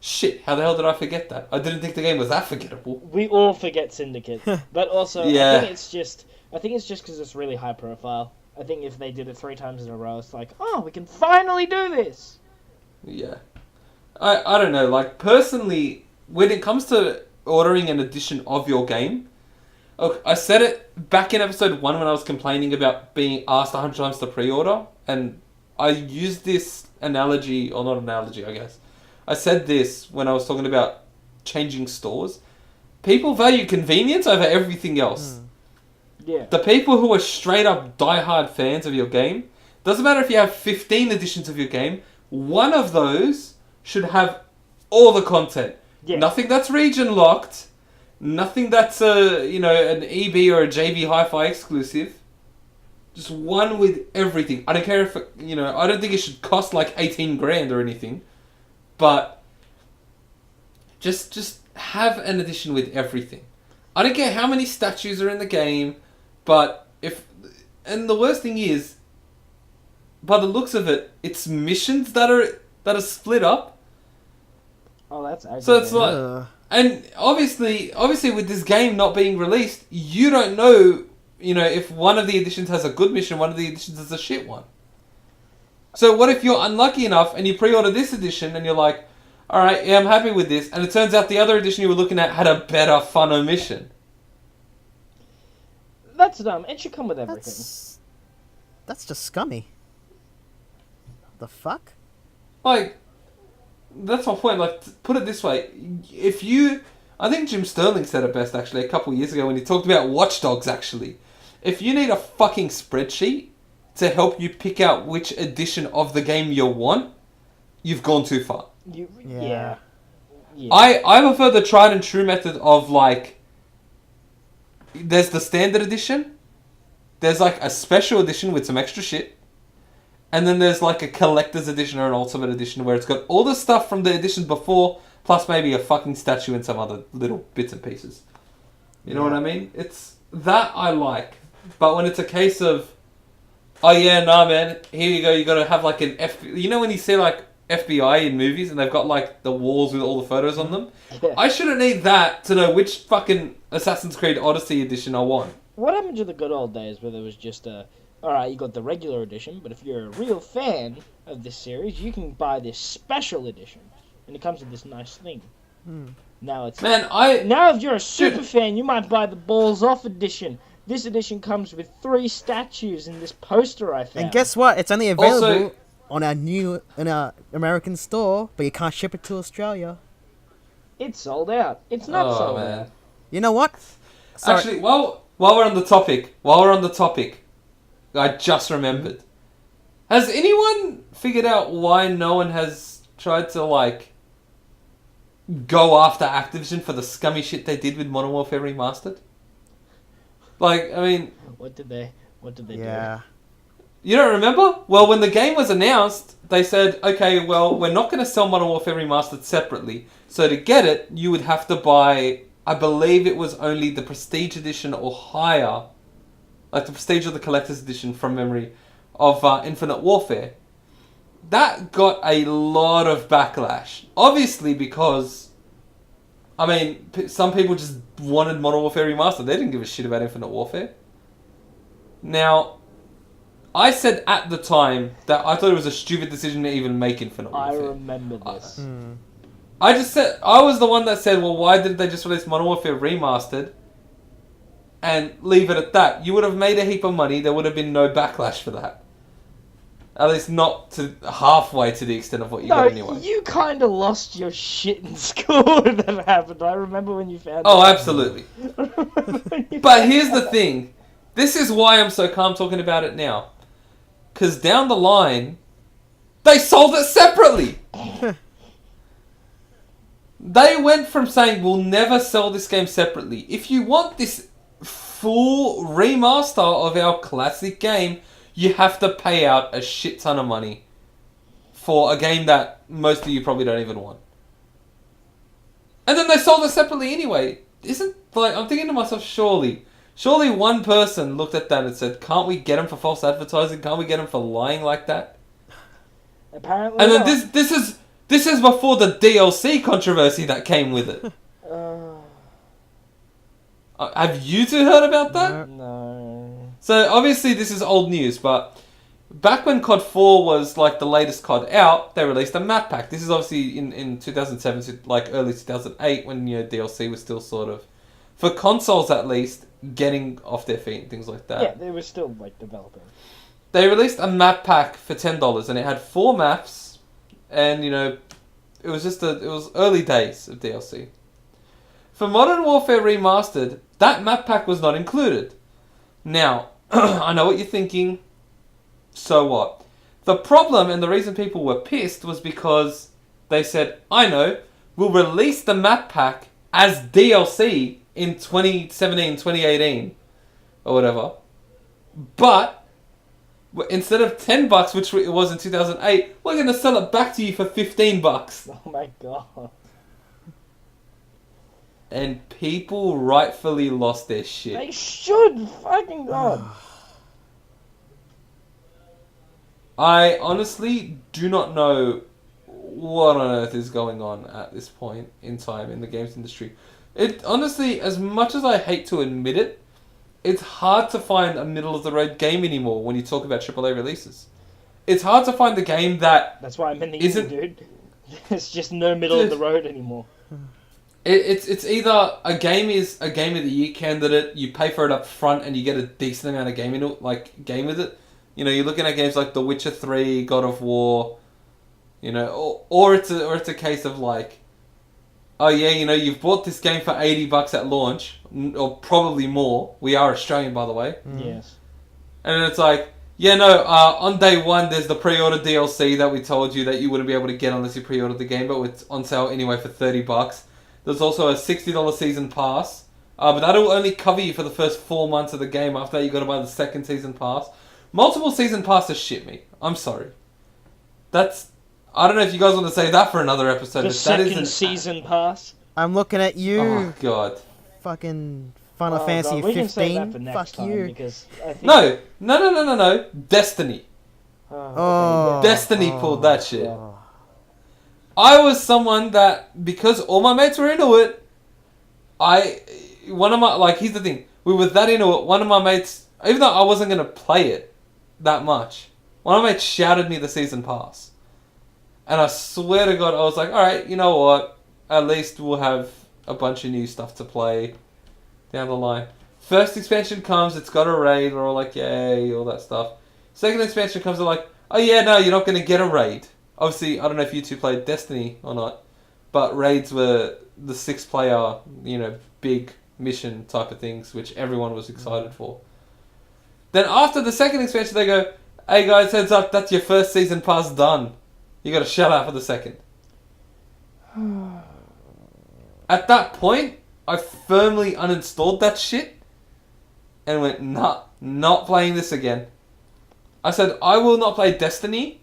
shit, how the hell did I forget that? I didn't think the game was that forgettable. We all forget Syndicate. But also, Yeah. I think it's just because it's really high profile. I think if they did it 3 times in a row, it's like, oh, we can finally do this! Yeah. I don't know, like, personally, when it comes to ordering an edition of your game, I said it back in episode 1 when I was complaining about being asked 100 times to pre-order, and I used this analogy, or not analogy, I guess. I said this when I was talking about changing stores. People value convenience over everything else. Yeah. The people who are straight up diehard fans of your game, doesn't matter if you have 15 editions of your game, one of those should have all the content. Yeah. Nothing that's region locked, nothing that's an EB or a JB Hi-Fi exclusive. Just one with everything. I don't care if I don't think it should cost like 18 grand or anything, but just have an edition with everything. I don't care how many statues are in the game, but and the worst thing is, by the looks of it, it's missions that are split up. Oh, that's aggravating. So it's like, and obviously with this game not being released, you don't know, if one of the editions has a good mission, one of the editions has a shit one. So what if you're unlucky enough and you pre-order this edition and you're like, alright, yeah, I'm happy with this, and it turns out the other edition you were looking at had a better, funner mission. That's dumb. It should come with everything. That's just scummy. The fuck? Like, that's my point. Like, put it this way. I think Jim Sterling said it best, actually, a couple of years ago when he talked about Watch Dogs, actually. If you need a fucking spreadsheet to help you pick out which edition of the game you want, you've gone too far. Yeah. I prefer the tried and true method of, like, there's the standard edition, there's, like, a special edition with some extra shit, and then there's like a collector's edition or an ultimate edition where it's got all the stuff from the edition before, plus maybe a fucking statue and some other little bits and pieces. You know what I mean? It's that I like. But when it's a case of, oh yeah, nah man, here you go, you gotta have like an You know when you see like FBI in movies and they've got like the walls with all the photos on them? Yeah. I shouldn't need that to know which fucking Assassin's Creed Odyssey edition I want. What happened to the good old days where there was just alright, you got the regular edition, but if you're a real fan of this series, you can buy this special edition. And it comes with this nice thing. Now it's... Now if you're a super fan, you might buy the Balls Off edition. This edition comes with 3 statues in this poster I found. And guess what? It's only available on our American store, but you can't ship it to Australia. It's sold out. It's not sold out. You know what? Sorry. Actually, while we're on the topic, I just remembered. Has anyone figured out why no one has tried to, like, go after Activision for the scummy shit they did with Modern Warfare Remastered? Like, I mean... What did they do? You don't remember? Well, when the game was announced, they said, okay, well, we're not going to sell Modern Warfare Remastered separately. So to get it, you would have to buy, I believe it was only the Prestige Edition or higher, like the Prestige or the Collector's Edition from memory, of Infinite Warfare. That got a lot of backlash. Obviously because, I mean, some people just wanted Modern Warfare Remastered. They didn't give a shit about Infinite Warfare. Now, I said at the time that I thought it was a stupid decision to even make Infinite Warfare. I remember this. I just said, I was the one that said, well, why did they just release Modern Warfare Remastered and leave it at that? You would have made a heap of money. There would have been no backlash for that. At least not to halfway to the extent of what you No, got anyway. you kind of lost your shit in school when that happened. I remember when you found Oh, out. absolutely. But here's the thing. This is why I'm so calm talking about it now. Because down the line, they sold it separately. They went from saying, we'll never sell this game separately. If you want this full remaster of our classic game, you have to pay out a shit ton of money for a game that most of you probably don't even want. And then they sold it separately anyway. I'm thinking to myself, surely one person looked at that and said, can't we get them for false advertising? Can't we get them for lying like that? Apparently And then not. this is before the DLC controversy that came with it. Have you two heard about that? No. So obviously this is old news, but back when COD 4 was like the latest COD out, they released a map pack. This is obviously in 2007 to like early 2008 when DLC was still sort of, for consoles at least, getting off their feet and things like that. Yeah, they were still like developing. They released a map pack for $10 and it had 4 maps, and it was early days of DLC. For Modern Warfare Remastered, that map pack was not included. Now, I know what you're thinking. So what? The problem and the reason people were pissed was because they said, I know, we'll release the map pack as DLC in 2017, 2018, or whatever. But instead of $10, which it was in 2008, we're going to sell it back to you for $15. Oh my god. And people rightfully lost their shit. They should, fucking god. I honestly do not know what on earth is going on at this point in time in the games industry. It honestly, as much as I hate to admit it, it's hard to find a middle of the road game anymore when you talk about AAA releases. It's hard to find the game that That's why I'm in the isn't, dude. There's just no middle of the road anymore. It's either a game is a Game of the Year candidate, you pay for it up front and you get a decent amount of game with it. You're looking at games like The Witcher 3, God of War, or it's a case of like, oh yeah, you've bought this game for $80 at launch, or probably more. We are Australian, by the way. Yes. And it's like, yeah, no, on day one, there's the pre-order DLC that we told you that you wouldn't be able to get unless you pre-ordered the game, but it's on sale anyway for $30. There's also a $60 season pass, but that'll only cover you for the first 4 months of the game. After that, you got to buy the second season pass. Multiple season passes shit me. I'm sorry. I don't know if you guys want to say that for another episode. The but that second season pass. I'm looking at you. Oh god. Fucking Final Fantasy God, we 15. can save that for next Fuck time you. because I think... No. Destiny. Oh. Destiny pulled that shit. I was someone that, because all my mates were into it, here's the thing, we were that into it, one of my mates, even though I wasn't going to play it that much, one of my mates shouted me the season pass. And I swear to God, I was like, alright, you know what, at least we'll have a bunch of new stuff to play down the line. First expansion comes, it's got a raid, we're all like, yay, all that stuff. Second expansion comes, they're like, oh yeah, no, you're not going to get a raid. Obviously, I don't know if you two played Destiny or not, but raids were the 6-player, big mission type of things, which everyone was excited for. Then after the second expansion, they go, hey guys, heads up, that's your first season pass done. You gotta shut up for the second. At that point, I firmly uninstalled that shit and went, nah, not playing this again. I said, I will not play Destiny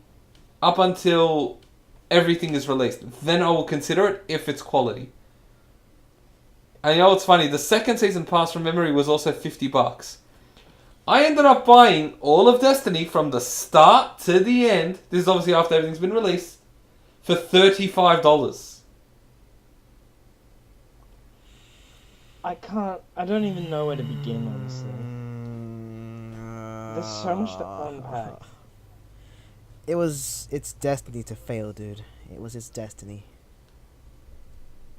up until everything is released. Then I will consider it if it's quality. And you know what's funny? The second season pass from memory was also $50. I ended up buying all of Destiny from the start to the end. This is obviously after everything's been released. For $35. I don't even know where to begin, honestly. There's so much to unpack. It's destiny to fail, dude. It was its destiny.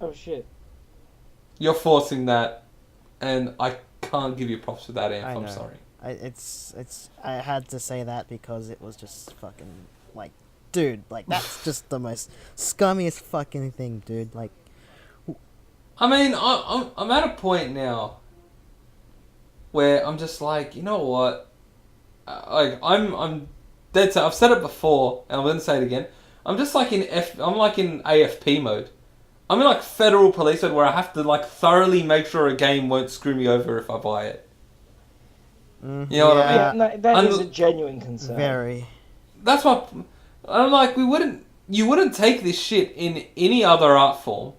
Oh shit. You're forcing that, and I can't give you props for that, Amp. I'm sorry. I had to say that because it was just fucking like, dude, like that's just the most scummiest fucking thing, dude. Like, I mean, I'm at a point now where I'm just like, you know what? Like I'm dead set. I've said it before, and I'm gonna say it again. I'm just like I'm like in AFP mode. I'm in like federal police mode where I have to like thoroughly make sure a game won't screw me over if I buy it. You know what I mean? Yeah, no, that is a genuine concern. very. That's what I'm like. You wouldn't take this shit in any other art form,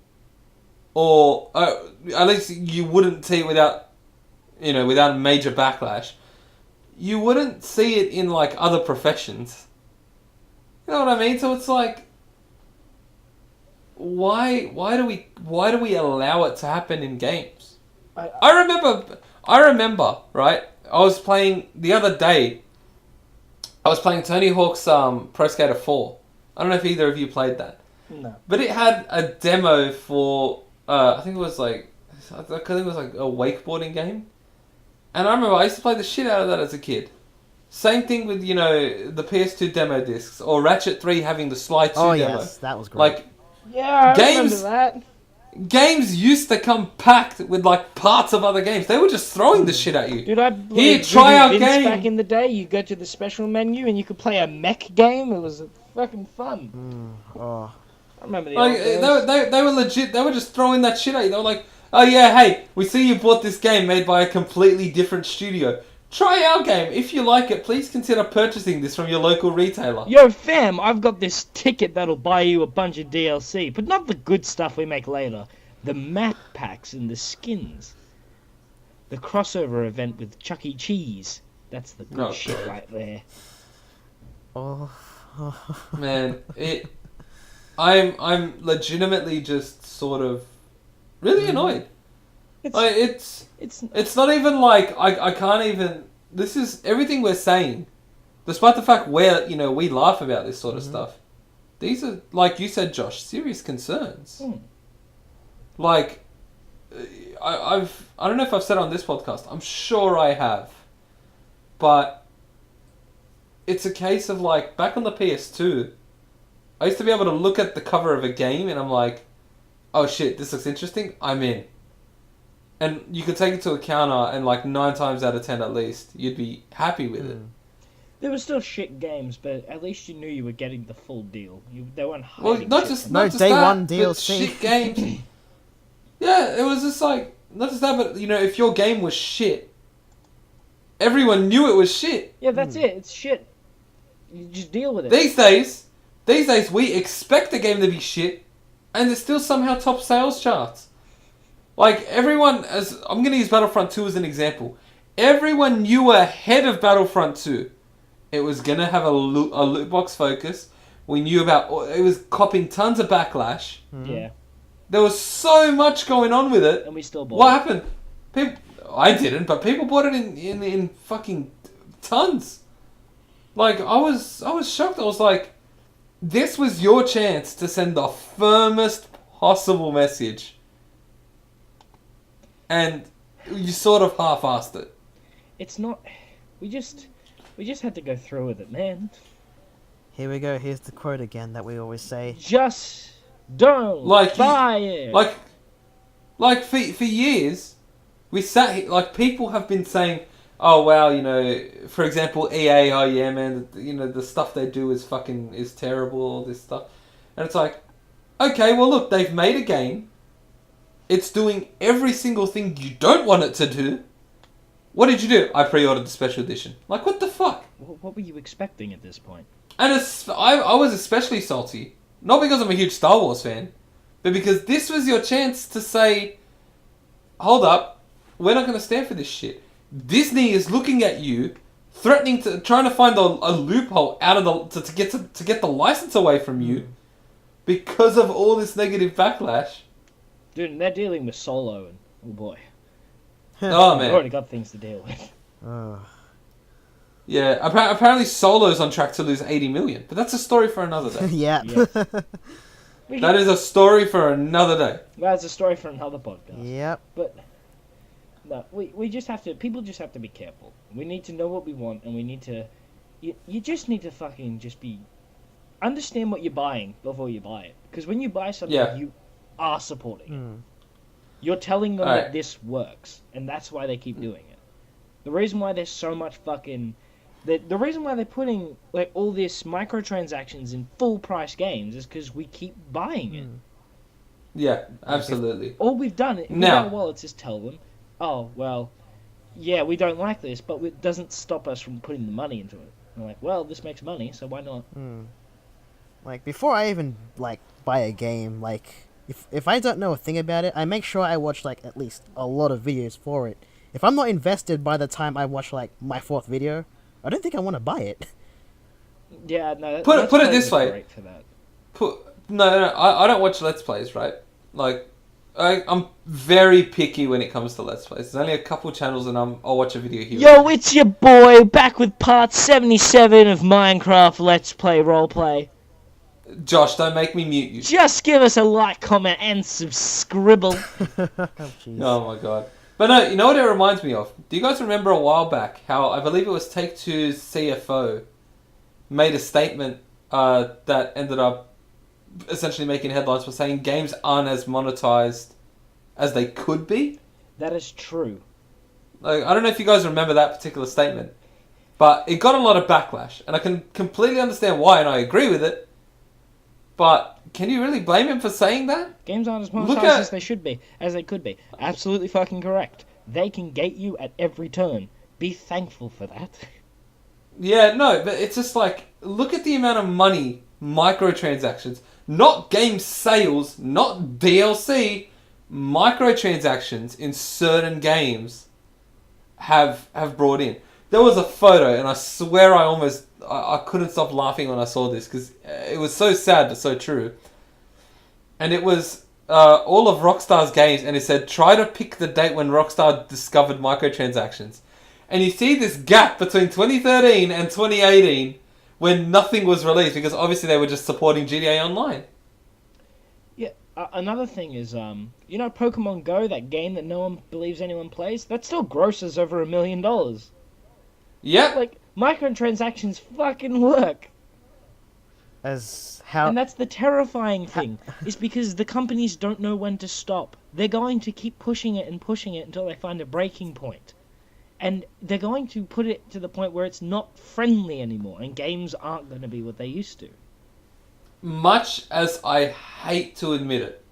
or at least you wouldn't see it without a major backlash. You wouldn't see it in like other professions. You know what I mean? So it's like, why do we allow it to happen in games? I remember, right? I was playing the other day. I was playing Tony Hawk's Pro Skater 4. I don't know if either of you played that. No. But it had a demo for I think it was like a wakeboarding game. And I remember I used to play the shit out of that as a kid. Same thing with, the PS2 demo discs, or Ratchet 3 having the Sly 2 demo. Yes, that was great. Like, Yeah, I remember that. games used to come packed with, like, parts of other games. They were just throwing the shit at you. Dude, I Here, try our Vince game. back in the day. You go to the special menu and you could play a mech game. It was fucking fun. Oh. I remember the Like, old days. they were legit, they were just throwing that shit at you. They were like, oh yeah, hey, we see you bought this game made by a completely different studio. Try our game. If you like it, please consider purchasing this from your local retailer. Yo, fam, I've got this ticket that'll buy you a bunch of DLC, but not the good stuff we make later. The map packs and the skins. The crossover event with Chuck E. Cheese. That's the good shit right there. Oh. Man, I'm legitimately just sort of really annoyed. It's not even like I can't even. This is everything we're saying, despite the fact we laugh about this sort of stuff. These are, like you said, Josh, serious concerns. Like, I don't know if I've said it on this podcast. I'm sure I have, but it's a case of like back on the PS2. I used to be able to look at the cover of a game and I'm like, oh shit, this looks interesting, I'm in. And you could take it to a counter and like 9 times out of 10 at least, you'd be happy with it. There were still shit games, but at least you knew you were getting the full deal. They weren't hiding Well, not shit just from No, not just day that, one but DLC. shit games. Yeah, it was just like, not just that, but if your game was shit, everyone knew it was shit. Yeah, that's it. It's shit. You just deal with it. These days we expect the game to be shit, and it still somehow top sales charts. Like, everyone, I'm going to use Battlefront 2 as an example. Everyone knew ahead of Battlefront 2 it was going to have a loot box focus. We knew it was copping tons of backlash. Yeah. There was so much going on with it. And we still bought What it. happened? I didn't, but people bought it in fucking tons. Like, I was shocked. I was like, this was your chance to send the firmest possible message. And you sort of half-assed it. It's not... We just had to go through with it, man. Here we go. Here's the quote again that we always say. Just don't buy it. Like for years, we sat here, like, people have been saying, oh wow, for example, EA, oh yeah, man, the stuff they do is terrible, all this stuff. And it's like, okay, well look, they've made a game. It's doing every single thing you don't want it to do. What did you do? I pre-ordered the special edition. Like, what the fuck? What were you expecting at this point? And I was especially salty. Not because I'm a huge Star Wars fan, but because this was your chance to say, hold up, we're not going to stand for this shit. Disney is looking at you, trying to find a loophole out of to get the license away from you because of all this negative backlash. Dude, and they're dealing with Solo, and oh boy. Oh They've man. already got things to deal with. Yeah, apparently Solo's on track to lose 80 million, but that's a story for another day. Yeah. That is a story for another day. That's a story for another podcast. Yep. But No, we just have to. People just have to be careful. We need to know what we want, and we need to. You just need to fucking just be. Understand what you're buying before you buy it. Because when you buy something, you are supporting it. You're telling them that this works, and that's why they keep doing it. The reason why there's so much fucking. The reason why they're putting like all this microtransactions in full price games is because we keep buying it. Yeah, absolutely. All we've done with our wallets is tell them, oh, well, yeah, we don't like this, but it doesn't stop us from putting the money into it. And we're like, well, this makes money, so why not? Like, before I even, like, buy a game, like, if I don't know a thing about it, I make sure I watch, like, at least a lot of videos for it. If I'm not invested by the time I watch, like, my 4th video, I don't think I want to buy it. Yeah, no. Put it this way. Great for that. I don't watch Let's Plays, right? Like, I'm very picky when it comes to Let's Plays. There's only a couple channels and I'll watch a video here. Yo, it's your boy, back with part 77 of Minecraft Let's Play Roleplay. Josh, don't make me mute you. Just give us a like, comment, and subscribe. Oh my god. But no, you know what it reminds me of? Do you guys remember a while back how I believe it was Take-Two's CFO made a statement that ended up essentially making headlines for saying games aren't as monetized as they could be? That is true. Like, I don't know if you guys remember that particular statement, but it got a lot of backlash, and I can completely understand why, and I agree with it. But can you really blame him for saying that? Games aren't as monetized as they should be, as they could be. Absolutely fucking correct. They can gate you at every turn. Be thankful for that. Yeah, no, but it's just like, look at the amount of money microtransactions, not game sales, not DLC, microtransactions in certain games have brought in. There was a photo, and I swear I couldn't stop laughing when I saw this, because it was so sad but so true. And it was all of Rockstar's games, and it said, try to pick the date when Rockstar discovered microtransactions. And you see this gap between 2013 and 2018 when nothing was released, because obviously they were just supporting GTA Online. Yeah, another thing is, you know Pokemon Go, that game that no one believes anyone plays? That still grosses over $1 million. Yep. Like, microtransactions fucking work. And that's the terrifying thing, is because the companies don't know when to stop. They're going to keep pushing it until they find a breaking point. And they're going to put it to the point where it's not friendly anymore, and games aren't going to be what they used to. Much as I hate to admit it,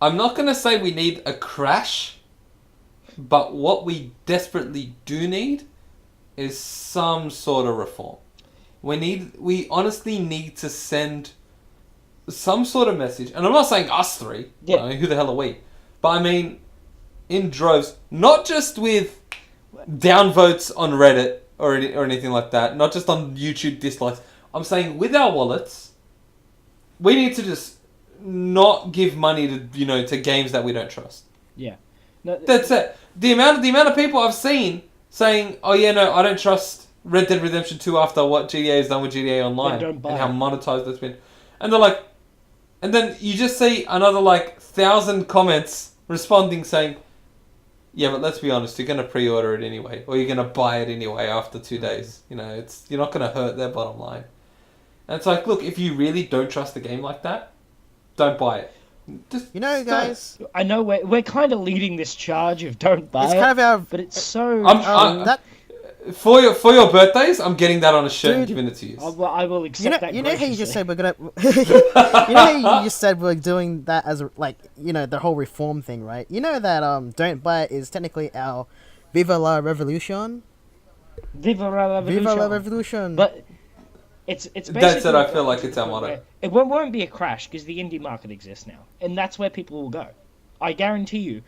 I'm not going to say we need a crash, but what we desperately do need is some sort of reform. We honestly need to send some sort of message, and I'm not saying us three, who the hell are we? But I mean, in droves, not just with downvotes on Reddit or anything like that, not just on YouTube dislikes. I'm saying with our wallets, we need to just not give money to games that we don't trust. Yeah, no, that's it. The amount of people I've seen saying, "Oh yeah, no, I don't trust Red Dead Redemption 2 after what GTA has done with GTA Online and how monetized that's been," and they're like, and then you just see another 1,000 comments responding saying, "Yeah, but let's be honest, you're going to pre-order it anyway, or you're going to buy it anyway after 2 days. You're not going to hurt their bottom line." And it's like, look, if you really don't trust the game like that, don't buy it. Just guys, I know we're kind of leading this charge of don't buy it, kind of but it's so. For your birthdays, I'm getting that on a shirt and giving it to you. I will accept that. You know how you just said we're gonna. You know how you just said we're doing that as the whole reform thing, right? You know that don't buy it is technically our Viva la Revolution. Viva la Revolution. But it's basically. That's it. I feel like it's our motto. It won't be a crash because the indie market exists now, and that's where people will go. I guarantee you,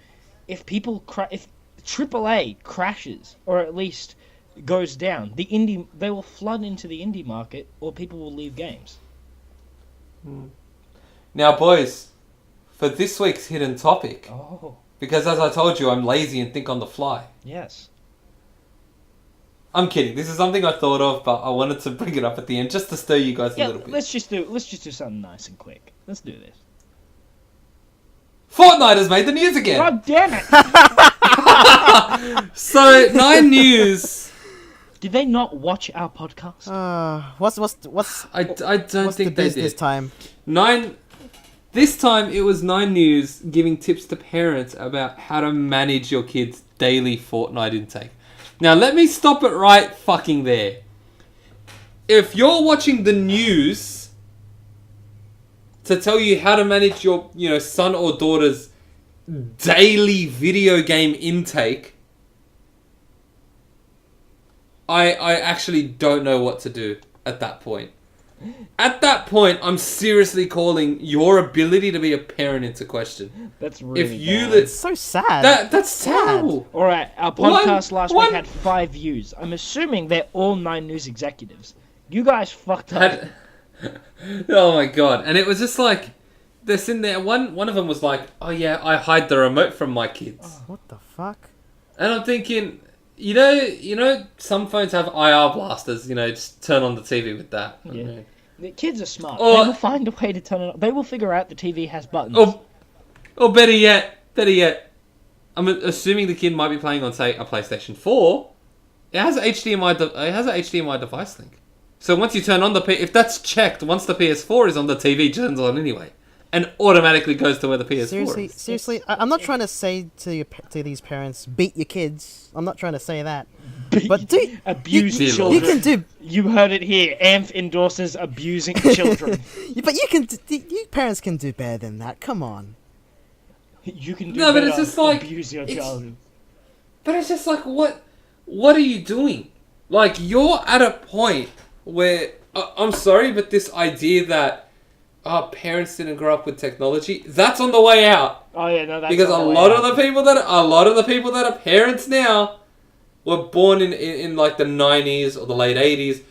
if AAA crashes, or at least goes down, they will flood into the indie market, or people will leave games. Now, boys, for this week's hidden topic, because as I told you, I'm lazy and think on the fly. Yes. I'm kidding. This is something I thought of, but I wanted to bring it up at the end just to stir you guys a little bit. Let's just do something nice and quick. Let's do this. Fortnite has made the news again. God damn it! So 9 News. Did they not watch our podcast? What's I don't what's the think they biz did. this time? 9. This time it was 9 News giving tips to parents about how to manage your kids' daily Fortnite intake. Now let me stop it right fucking there. If you're watching the news to tell you how to manage your, son or daughter's daily video game intake, I actually don't know what to do at that point. At that point, I'm seriously calling your ability to be a parent into question. That's really bad. It's so sad. That's terrible. All right, our podcast last week had 5 views. I'm assuming they're all 9 News executives. You guys fucked up. Oh my god! And it was just like they're sitting there. One of them was like, "Oh yeah, I hide the remote from my kids." What the fuck? And I'm thinking, you know, some phones have IR blasters. Just turn on the TV with that. Yeah. Okay. The kids are smart. Or- They will find a way to turn it on. They will figure out the TV has buttons. Or better yet, I'm assuming the kid might be playing on, say, a PlayStation 4. It has an HDMI device link. So once you turn on if that's checked, once the PS4 is on, the TV turns on anyway, and automatically goes to where the PS4 is. Seriously, I'm not trying to say to these parents, beat your kids. I'm not trying to say that. But abuse you children. You can do. You heard it here. AMF endorses abusing children. But you parents can do better than that. Come on. You can do No, but better. it's just like abuse your child. But it's just like, what are you doing? Like, you're at a point where I'm sorry, but this idea that parents didn't grow up with technology, that's on the way out. Oh yeah, no, that's Because not a the way lot out. of the people that are parents now were born in like the 90s or the late 80s.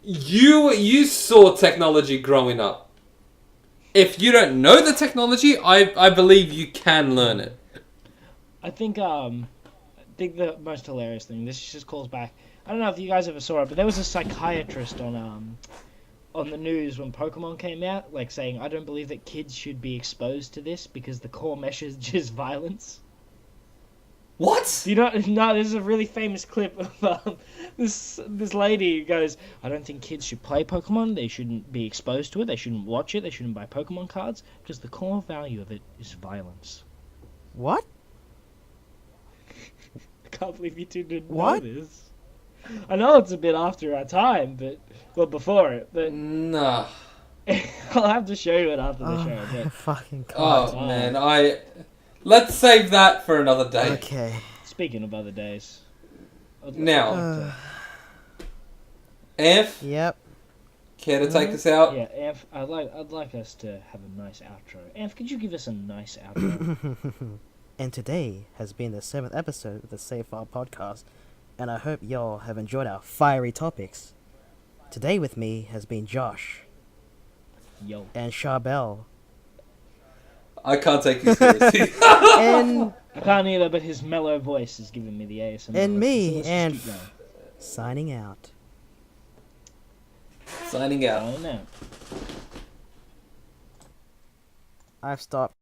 You saw technology growing up. If you don't know the technology, I believe you can learn it. I think the most hilarious thing. This just calls back. I don't know if you guys ever saw it, but there was a psychiatrist on the news when Pokemon came out, like saying, "I don't believe that kids should be exposed to this because the core message is violence." What? You know, no, this is a really famous clip of this lady who goes, "I don't think kids should play Pokemon. They shouldn't be exposed to it. They shouldn't watch it. They shouldn't buy Pokemon cards because the core value of it is violence." What? I can't believe you two didn't What? know this. I know it's a bit after our time, but before it. But Nah. I'll have to show you it after the Oh show. my But fucking god. Oh man, let's save that for another day. Okay. speaking of other days, Now, Amph, Yep. care to take us out? yeah, Amph, I'd like us to have a nice outro. Amph, could you give us a nice outro? And today has been the 7th episode of the Safe File podcast, and I hope y'all have enjoyed our fiery topics. Today with me has been Josh Yo. and Charbel I can't take you seriously. and I can't either, but his mellow voice is giving me the ASMR. and me Let's just and keep going. signing out. Signing out. I don't know. I've stopped.